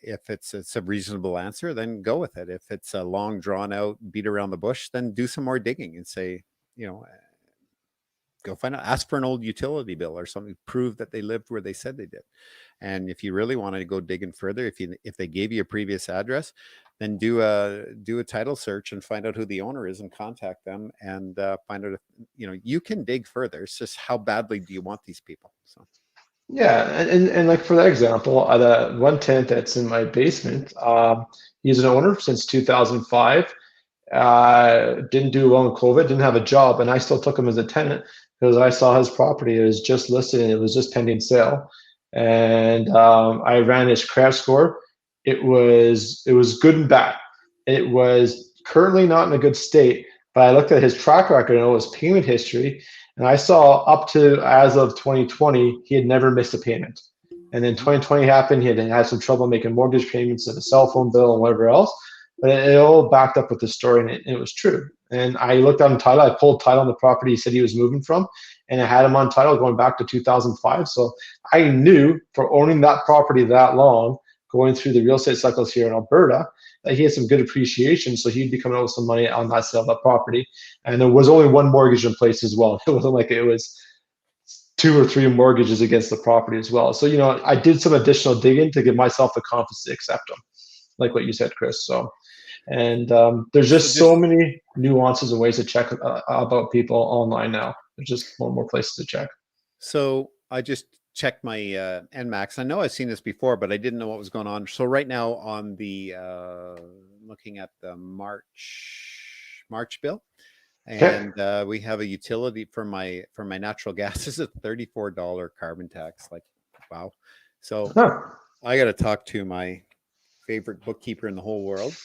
if it's a reasonable answer, then go with it. If it's a long drawn out beat around the bush, then do some more digging and say, go find out, ask for an old utility bill or something, prove that they lived where they said they did. And if you really want to go digging further, if they gave you a previous address, then do a title search and find out who the owner is and contact them and find out if, you can dig further. It's just how badly do you want these people? So. Yeah, and like for that example, the one tenant that's in my basement, he's an owner since 2005. Didn't do well in COVID, didn't have a job, and I still took him as a tenant because I saw his property. It was just listed and it was just pending sale. And I ran his credit score. It was good and bad. It was currently not in a good state, but I looked at his track record and his payment history, and I saw up to as of 2020, he had never missed a payment. And then 2020 happened. He had some trouble making mortgage payments and a cell phone bill and whatever else. But it all backed up with the story, and it was true. And I looked on title. I pulled title on the property he said he was moving from, and I had him on title going back to 2005. So I knew for owning that property that long, going through the real estate cycles here in Alberta, that he had some good appreciation. So he'd be coming out with some money on that sale of that property. And there was only one mortgage in place as well. It wasn't like it was 2 or 3 mortgages against the property as well. So, I did some additional digging to give myself the confidence to accept them, like what you said, Chris. So. And there's just so many nuances and ways to check about people online now. There's just more places to check. So I just checked my NMAX. I know I've seen this before, but I didn't know what was going on. So right now on the looking at the March bill, and we have a utility for my natural gas is a $34 carbon tax. Like, wow. So I got to talk to my favorite bookkeeper in the whole world,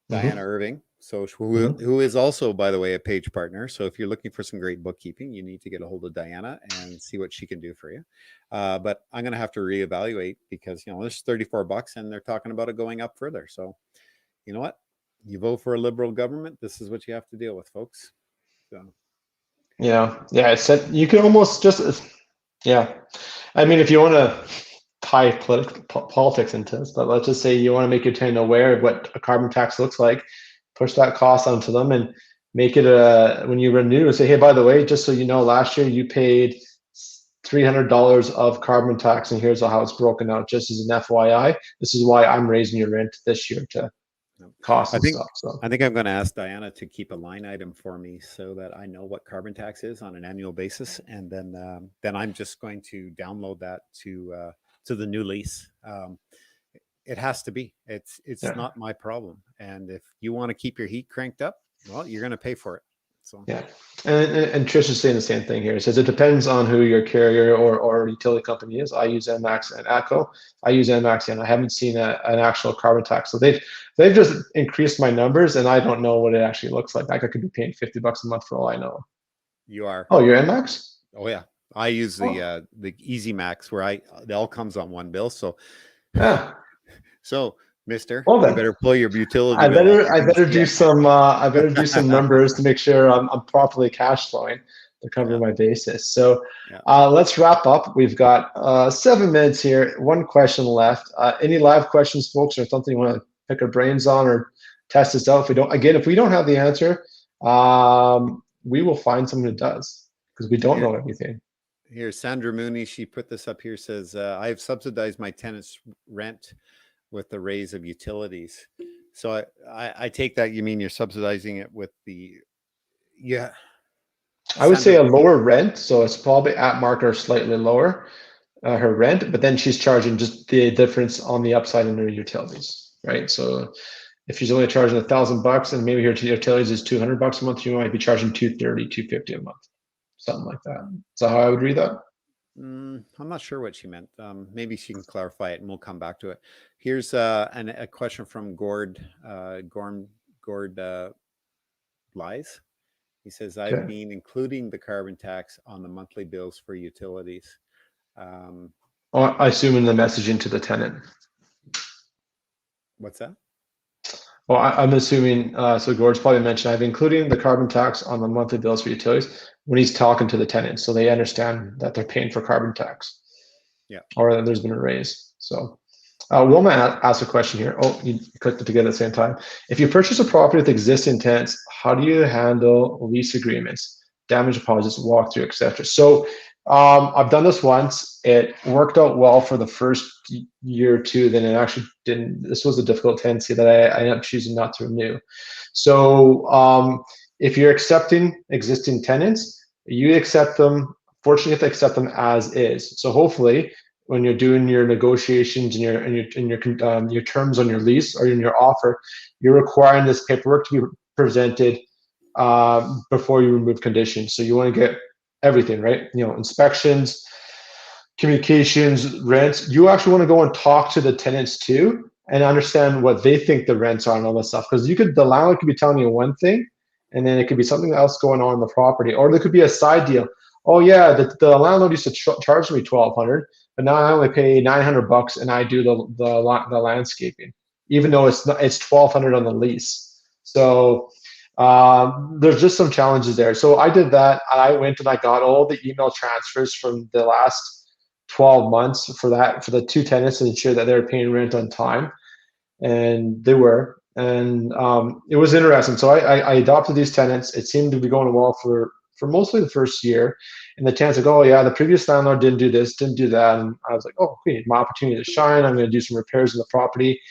Diana Irving, so who is also, by the way, a page partner. So if you're looking for some great bookkeeping, you need to get a hold of Diana and see what she can do for you. But I'm going to have to reevaluate because, there's $34 and they're talking about it going up further. So you know what? You vote for a liberal government. This is what you have to deal with, folks. So. Yeah. You can almost just, I mean, if you want to tie politics into this, but let's just say you want to make your tenant aware of what a carbon tax looks like, push that cost onto them and make it when you renew, say, hey, by the way, just so you know, last year you paid $300 of carbon tax, and here's how it's broken out, just as an FYI. This is why I'm raising your rent this year to cost and stuff. So I think I'm going to ask Diana to keep a line item for me so that I know what carbon tax is on an annual basis, and then I'm just going to download that to the new lease. It has to be. It's not my problem. And if you want to keep your heat cranked up, well, you're going to pay for it. So and Trish is saying the same thing here. It says it depends on who your carrier or utility company is. I use NMAX and ATCO. I use NMAX, and I haven't seen an actual carbon tax. So they've just increased my numbers, and I don't know what it actually looks like. Like I could be paying $50 a month for all I know. You are. Oh, you're NMAX? Oh yeah. I use the Easy Max where it all comes on one bill. So so Mister, you better pull your utility. I better do some numbers to make sure I'm properly cash flowing to cover my basis. So let's wrap up. We've got 7 minutes here. 1 question left. Any live questions, folks, or something you want to pick our brains on or test this out? If we don't have the answer, we will find someone who does, because we don't know everything. Here, Sandra Mooney, she put this up here, says, I have subsidized my tenants' rent with the raise of utilities. So I take that you mean you're subsidizing it with the, yeah. I would say Sandra, a lower rent, so it's probably at market or slightly lower, her rent, but then she's charging just the difference on the upside in her utilities, right? So if she's only charging $1,000 and maybe her utilities is $200 a month, you might be charging $230, $250 a month, something like that. Is that how I would read that? I'm not sure what she meant. Maybe she can clarify it and we'll come back to it. Here's a question from Gord Lies. He says, I've been including the carbon tax on the monthly bills for utilities. I assume in the messaging to the tenant. What's that? Well, I'm assuming, so Gord's probably mentioned, I've including the carbon tax on the monthly bills for utilities when he's talking to the tenants, so they understand that they're paying for carbon tax. Yeah. Or that there's been a raise. So Wilma asked a question here. Oh, you clicked it together at the same time. If you purchase a property with existing tenants, how do you handle lease agreements, damage deposits, walkthrough, etc.? So I've done this once. It worked out well for the first year or two. Then it actually didn't. This was a difficult tenancy that I ended up choosing not to renew. So if you're accepting existing tenants, you accept them. Fortunately, you have to accept them as is. So hopefully, when you're doing your negotiations and your terms on your lease or in your offer, you're requiring this paperwork to be presented before you remove conditions. So you want to get everything, right? You know, inspections, communications, rents. You actually want to go and talk to the tenants too and understand what they think the rents are and all that stuff. Because the landlord could be telling you one thing, and then it could be something else going on in the property, or there could be a side deal. Oh yeah, the landlord used to charge me $1,200, but now I only pay $900 and I do the landscaping, even though it's $1,200 on the lease. So there's just some challenges there. So I did that. I went and I got all the email transfers from the last 12 months for the two tenants to ensure that they were paying rent on time, and they were. And it was interesting. So I adopted these tenants. It seemed to be going well for mostly the first year. And the tenants like, oh yeah, the previous landlord didn't do this, didn't do that. And I was like, oh, okay, my opportunity to shine. I'm going to do some repairs in the property.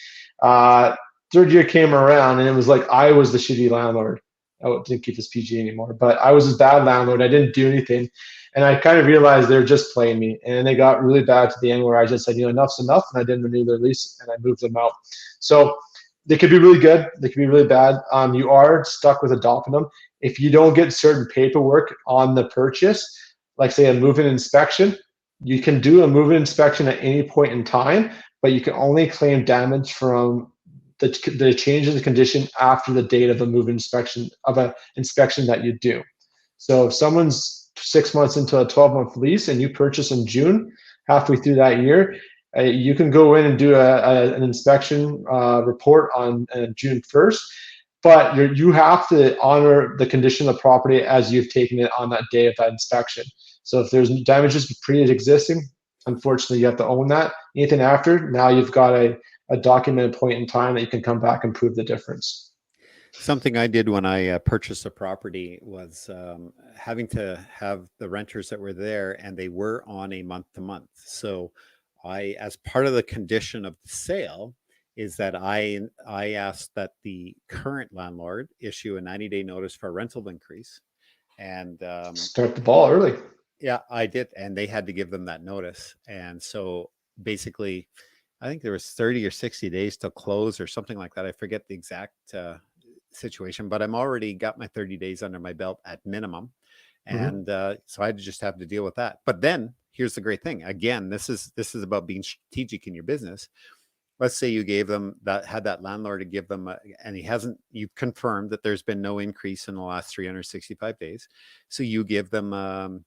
Third year came around and it was like I was the shitty landlord. I didn't keep this PG anymore, but I was this bad landlord. I didn't do anything. And I kind of realized they're just playing me. And they got really bad to the end where I just said, enough's enough. And I didn't renew their lease and I moved them out. So they could be really good. They could be really bad. You are stuck with adopting them. If you don't get certain paperwork on the purchase, like say a move-in inspection, you can do a move-in inspection at any point in time, but you can only claim damage from the change in the condition after the date of a move-in inspection that you do. So if someone's 6 months into a 12-month lease and you purchase in June, halfway through that year, you can go in and do an inspection report on June 1st, but you have to honor the condition of the property as you've taken it on that day of that inspection. So if there's damages pre-existing, unfortunately, you have to own that. Anything after, now you've got a documented point in time that you can come back and prove the difference. Something I did when I purchased a property was having to have the renters that were there, and they were on a month-to-month. So as part of the condition of the sale, is that I asked that the current landlord issue a 90-day notice for a rental increase. And start the ball early. Yeah, I did. And they had to give them that notice. And so basically, I think there was 30 or 60 days to close or something like that. I forget the exact situation, but I'm already got my 30 days under my belt at minimum. And so I just have to deal with that. But then here's the great thing. Again, this is about being strategic in your business. Let's say you had that landlord to give them, and you've confirmed that there's been no increase in the last 365 days. So you give them,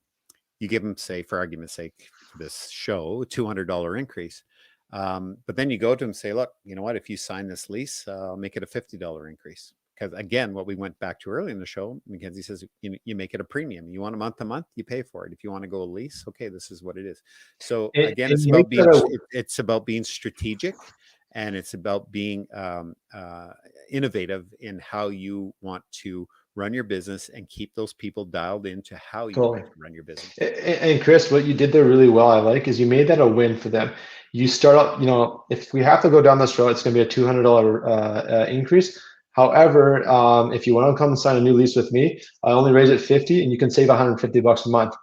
say, for argument's sake, for this show, $200 increase. But then you go to them and say, look, you know what, if you sign this lease, I'll make it a $50 increase. Because again, what we went back to early in the show, Mackenzie says, you make it a premium. You want a month to month, you pay for it. If you want to go a lease, okay, this is what it is. So again, it's about being strategic, and it's about being innovative in how you want to run your business and keep those people dialed into how you Totally. like to run your business. And Chris, what you did there really well, I like, is you made that a win for them. You start out, if we have to go down this road, it's going to be a $200 increase. However, if you want to come and sign a new lease with me, I only raise it 50, and you can save $150 a month.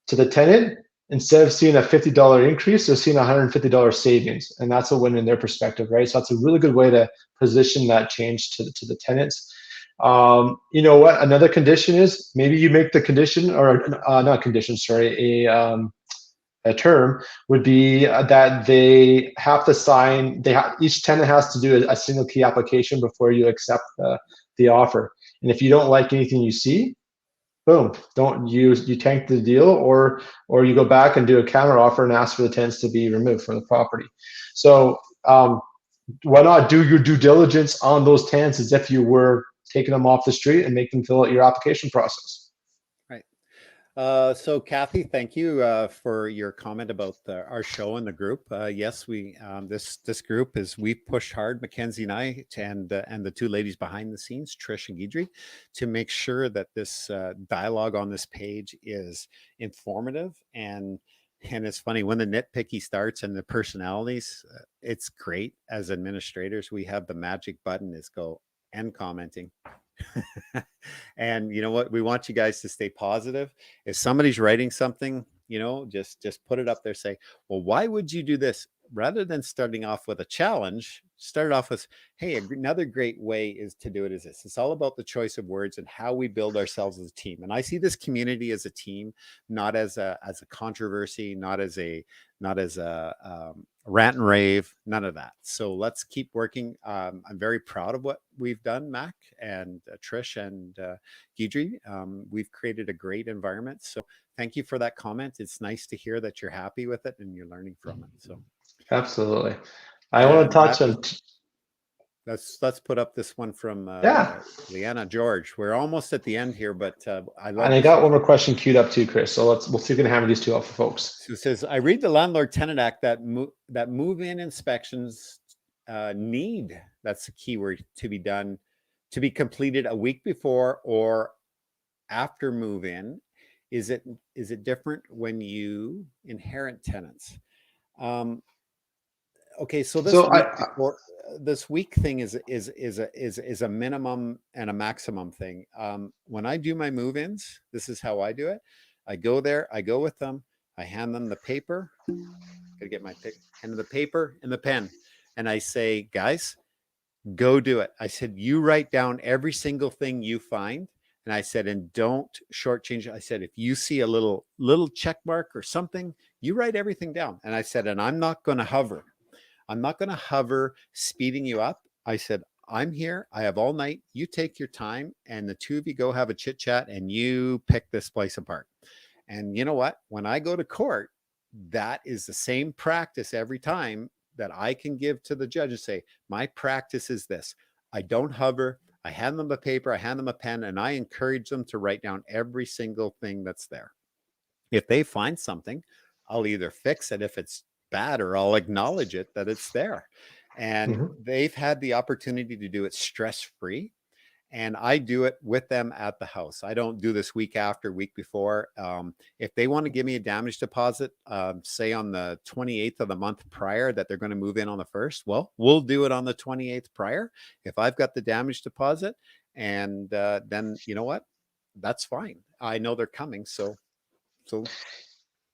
To the tenant, instead of seeing a $50 increase, they're seeing $150 savings, and that's a win in their perspective, right? So that's a really good way to position that change to the tenants. You know what? Another condition is maybe you make the condition, or not condition, sorry, a term would be that they have to sign. Each tenant has to do a single key application before you accept the offer. And if you don't like anything you see, boom, don't you tank the deal, or you go back and do a counter offer and ask for the tenants to be removed from the property. So why not do your due diligence on those tenants as if you were taking them off the street and make them fill out your application process. Right. So Kathy, thank you for your comment about our show and the group. Yes, we this group we've pushed hard, Mackenzie and I, and the two ladies behind the scenes, Trish and Guidry, to make sure that this dialogue on this page is informative. And it's funny when the nitpicky starts and the personalities, it's great. As administrators, we have the magic button is go end commenting. And you know what? We want you guys to stay positive. If somebody's writing something, just put it up there. Say, well, why would you do this? Rather than starting off with a challenge, start off with, hey, another great way is to do it is this. It's all about the choice of words and how we build ourselves as a team. And I see this community as a team, not as a controversy, not as a rant and rave, none of that. So let's keep working. I'm very proud of what we've done, Mac and Trish and Guidry. We've created a great environment. So thank you for that comment. It's nice to hear that you're happy with it and you're learning from it. So absolutely. I want to touch on. Let's put up this one from Leanna George. We're almost at the end here, but I love. And I got one more question queued up too, Chris. So we'll see if we can hammer these two out for folks. So it says, I read the Landlord Tenant Act that move-in inspections need, that's the key word, to be completed a week before or after move-in. Is it different when you inherit tenants? Okay, so this week thing is a minimum and a maximum thing. When I do my move-ins, this is how I do it. I go there, I go with them, I hand them the paper. Gotta get my hand of the paper and the pen, and I say, guys, go do it. I said, you write down every single thing you find. And I said, and don't shortchange it. I said, if you see a little check mark or something, you write everything down. And I said, and I'm not going to hover. I'm not going to hover speeding you up. I said, I'm here. I have all night. You take your time and the two of you go have a chit chat and you pick this place apart. And you know what? When I go to court, that is the same practice every time that I can give to the judge and say, my practice is this. I don't hover. I hand them a paper, I hand them a pen, and I encourage them to write down every single thing that's there. If they find something, I'll either fix it if it's bad, or I'll acknowledge it that it's there. And they've had the opportunity to do it stress-free. And I do it with them at the house. I don't do this week after, week before. If they want to give me a damage deposit, say on the 28th of the month prior that they're going to move in on the 1st, well, we'll do it on the 28th prior. If I've got the damage deposit, and then you know what? That's fine. I know they're coming. So.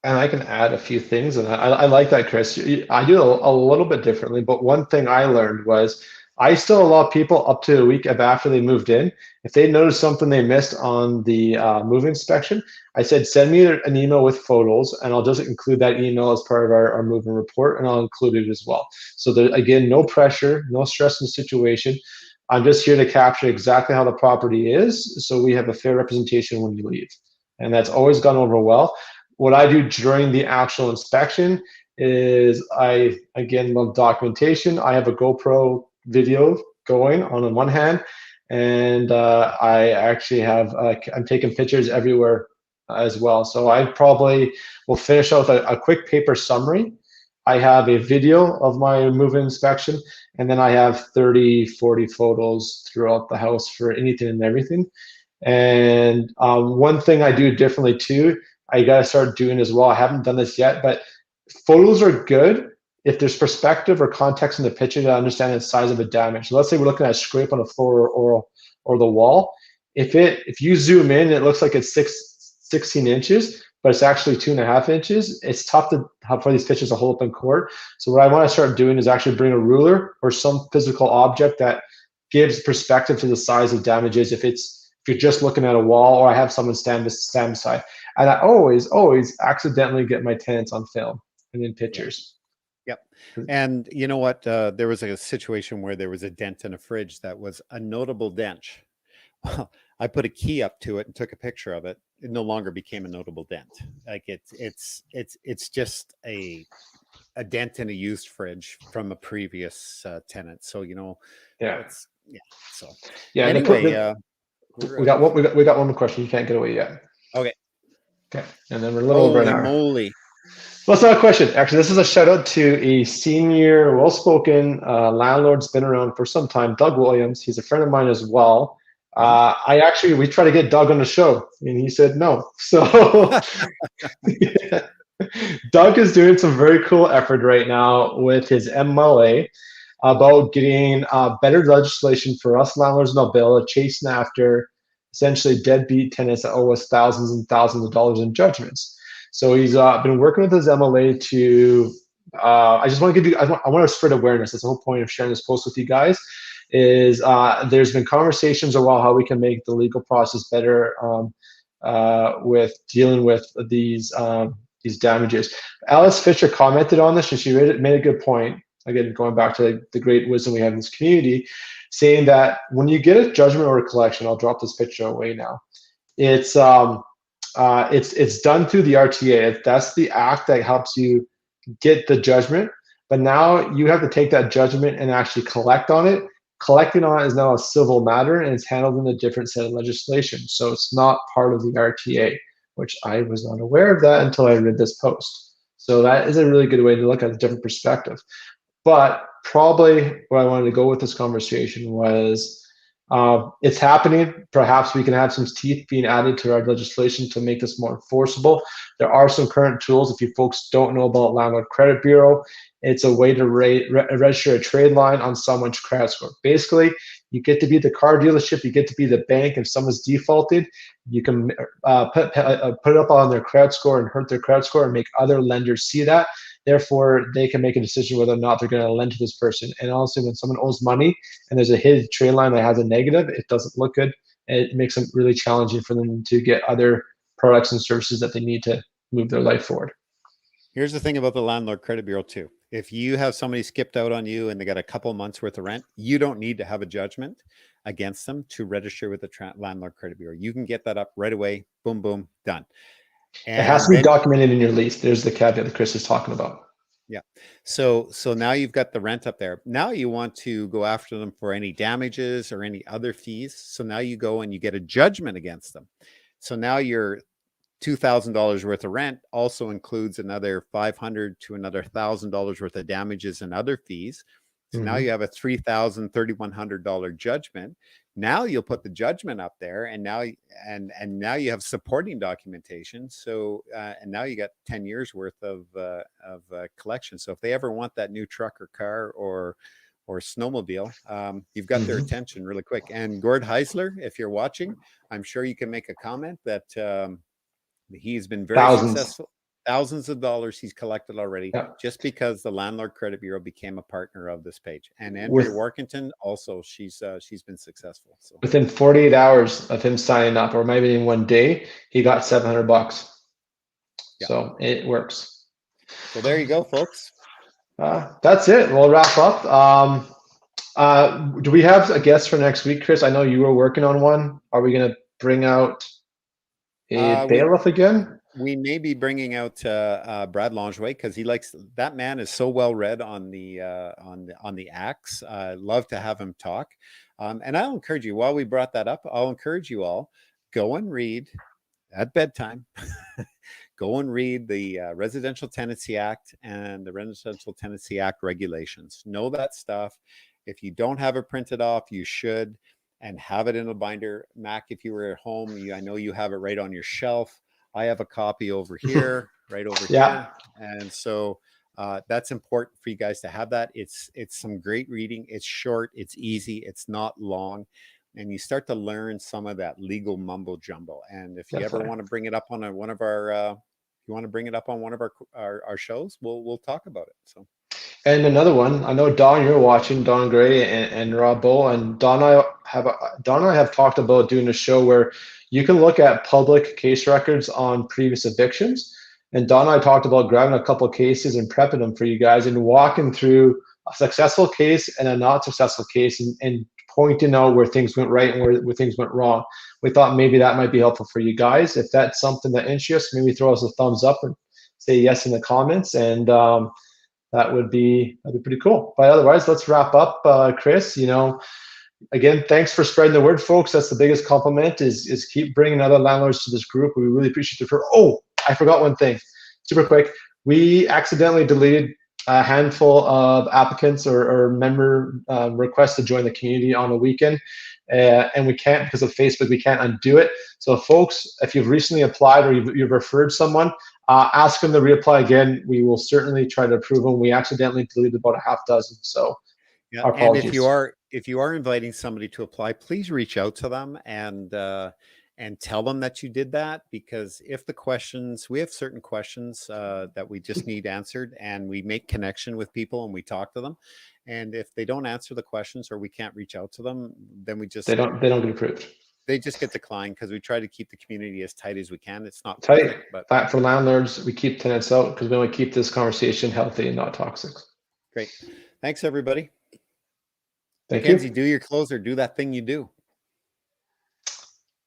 And I can add a few things, and I like that, Chris. I do a little bit differently, but one thing I learned was I still allow people up to a week after they moved in. If they noticed something they missed on the move inspection, I said, send me an email with photos, and I'll just include that email as part of our move-in report, and I'll include it as well. So there, again, no pressure, no stress in the situation. I'm just here to capture exactly how the property is, so we have a fair representation when you leave. And that's always gone over well. What I do during the actual inspection is I, again, love documentation. I have a GoPro video going on one hand, and I actually have, I'm taking pictures everywhere as well. So I probably will finish out with a quick paper summary. I have a video of my move-in inspection, and then I have 30, 40 photos throughout the house for anything and everything. And one thing I do differently too, I got to start doing as well. I haven't done this yet, but photos are good if there's perspective or context in the picture to understand the size of a damage. So let's say we're looking at a scrape on the floor or the wall. If you zoom in, it looks like it's 16 inches, but it's actually 2.5 inches. It's tough for these pictures to hold up in court. So what I want to start doing is actually bring a ruler or some physical object that gives perspective to the size of damages. If you're just looking at a wall, or I have someone stand beside. And I always accidentally get my tenants on film and in pictures. Yep. And you know what? There was a situation where there was a dent in a fridge that was a notable dent. Well, I put a key up to it and took a picture of it. It no longer became a notable dent. Like it's just a dent in a used fridge from a previous tenant. So So anyway, we got one more question. You can't get away yet. Okay. And then we're a little over an hour. Moly. Well, it's not a question. Actually, this is a shout out to a senior, well-spoken landlord's been around for some time, Doug Williams. He's a friend of mine as well. We tried to get Doug on the show and he said no. So Doug is doing some very cool effort right now with his MLA about getting better legislation for us landlords in Alberta, chasing after essentially deadbeat tenants that owe us thousands and thousands of dollars in judgments. So he's been working with his MLA to. I just want to give you. I want to spread awareness. That's the whole point of sharing this post with you guys. Is there's been conversations about how we can make the legal process better with dealing with these damages. Alice Fisher commented on this, and she made a good point. Again, going back to the great wisdom we have in this community, saying that when you get a judgment or a collection, I'll drop this picture away now. It's done through the RTA. That's the act that helps you get the judgment. But now you have to take that judgment and actually collect on it. Collecting on it is now a civil matter, and it's handled in a different set of legislation. So it's not part of the RTA, which I was not aware of that until I read this post. So that is a really good way to look at a different perspective. But probably where I wanted to go with this conversation was it's happening. Perhaps we can have some teeth being added to our legislation to make this more enforceable. There are some current tools. If you folks don't know about Landlord Credit Bureau, it's a way to register a trade line on someone's credit score. Basically, you get to be the car dealership, you get to be the bank. If someone's defaulted, you can put it up on their credit score and hurt their credit score and make other lenders see that. Therefore, they can make a decision whether or not they're going to lend to this person. And also, when someone owes money and there's a hidden trade line that has a negative, it doesn't look good. It makes it really challenging for them to get other products and services that they need to move their life forward. Here's the thing about the Landlord Credit Bureau too. If you have somebody skipped out on you and they got a couple months worth of rent, you don't need to have a judgment against them to register with the Landlord Credit Bureau. You can get that up right away. Boom, boom, done. And it has to be documented in your lease. There's the caveat that Chris is talking about. Yeah. So now you've got the rent up there. Now you want to go after them for any damages or any other fees. So now you go and you get a judgment against them. So now your $2,000 worth of rent also includes another $500 to another $1,000 worth of damages and other fees. So now you have a $3,000, $3,100 judgment. Now you'll put the judgment up there, and now you have supporting documentation. So and now you got 10 years worth of collection. So if they ever want that new truck or car or snowmobile, you've got their attention really quick. And Gord Heisler, if you're watching, I'm sure you can make a comment that he's been very successful. Thousands of dollars he's collected already just because the Landlord Credit Bureau became a partner of this page. And Andrea Workington also, she's been successful. So within 48 hours of him signing up, or maybe in one day, he got $700. Yeah. So it works. So there you go, folks. That's it. We'll wrap up. Do we have a guest for next week, Chris? I know you were working on one. Are we going to bring out a bailiff again? We may be bringing out Brad Langevay because he likes that man is so well read on the acts. Love to have him talk. And I'll encourage you, while we brought that up, I'll encourage you all, go and read at bedtime. Go and read the Residential Tenancy Act and the Residential Tenancy Act regulations. Know that stuff. If you don't have it printed off, you should. and have it in a binder. Mac, if you were at home, I know you have it right on your shelf. I have a copy over here, right over Yeah. here. And so that's important for you guys to have that. It's some great reading. It's short, it's easy, it's not long. And you start to learn some of that legal mumbo jumbo. And if you ever want to bring it up on one of our our shows, we'll talk about it. So. And another one, I know Don, you're watching, Don Gray and Rob Bull, and Don and I have talked about doing a show where you can look at public case records on previous evictions. And Don and I talked about grabbing a couple of cases and prepping them for you guys and walking through a successful case and a not successful case and pointing out where things went right and where things went wrong. We thought maybe that might be helpful for you guys. If that's something that interests, maybe throw us a thumbs up and say yes in the comments, and that'd be pretty cool. But otherwise, let's wrap up. Chris, again, thanks for spreading the word, folks. That's the biggest compliment, is keep bringing other landlords to this group. We really appreciate it. Oh, I forgot one thing, super quick. We accidentally deleted a handful of applicants or member requests to join the community on a weekend. And we can't, because of Facebook, we can't undo it. So folks, if you've recently applied or you've referred someone, ask them to reapply again. We will certainly try to approve them. We accidentally deleted about a half dozen. So yeah, our apologies. And if you are inviting somebody to apply, please reach out to them and tell them that you did that, because if we have certain questions that we just need answered, and we make connection with people and we talk to them. And if they don't answer the questions or we can't reach out to them, then they don't get approved. They just get declined, because we try to keep the community as tight as we can. It's not tight, perfect, but for landlords, we keep tenants out because we want to keep this conversation healthy and not toxic. Great. Thanks, everybody. Thank Mackenzie, you. do your closer. Do that thing you do.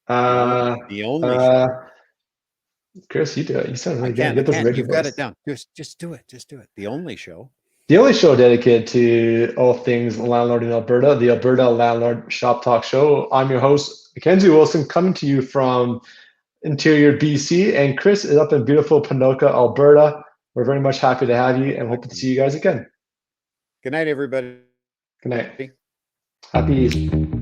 The only show. Chris, you do it. You sound really good. You've got it down. Just do it. Just do it. The only show. The only show dedicated to all things landlord in Alberta, the Alberta Landlord Shoptalk show. I'm your host, Mackenzie Wilson, coming to you from interior BC, and Chris is up in beautiful Ponoka, Alberta. We're very much happy to have you and hope to see you guys again. Good night, everybody. Good night. Happy Easter.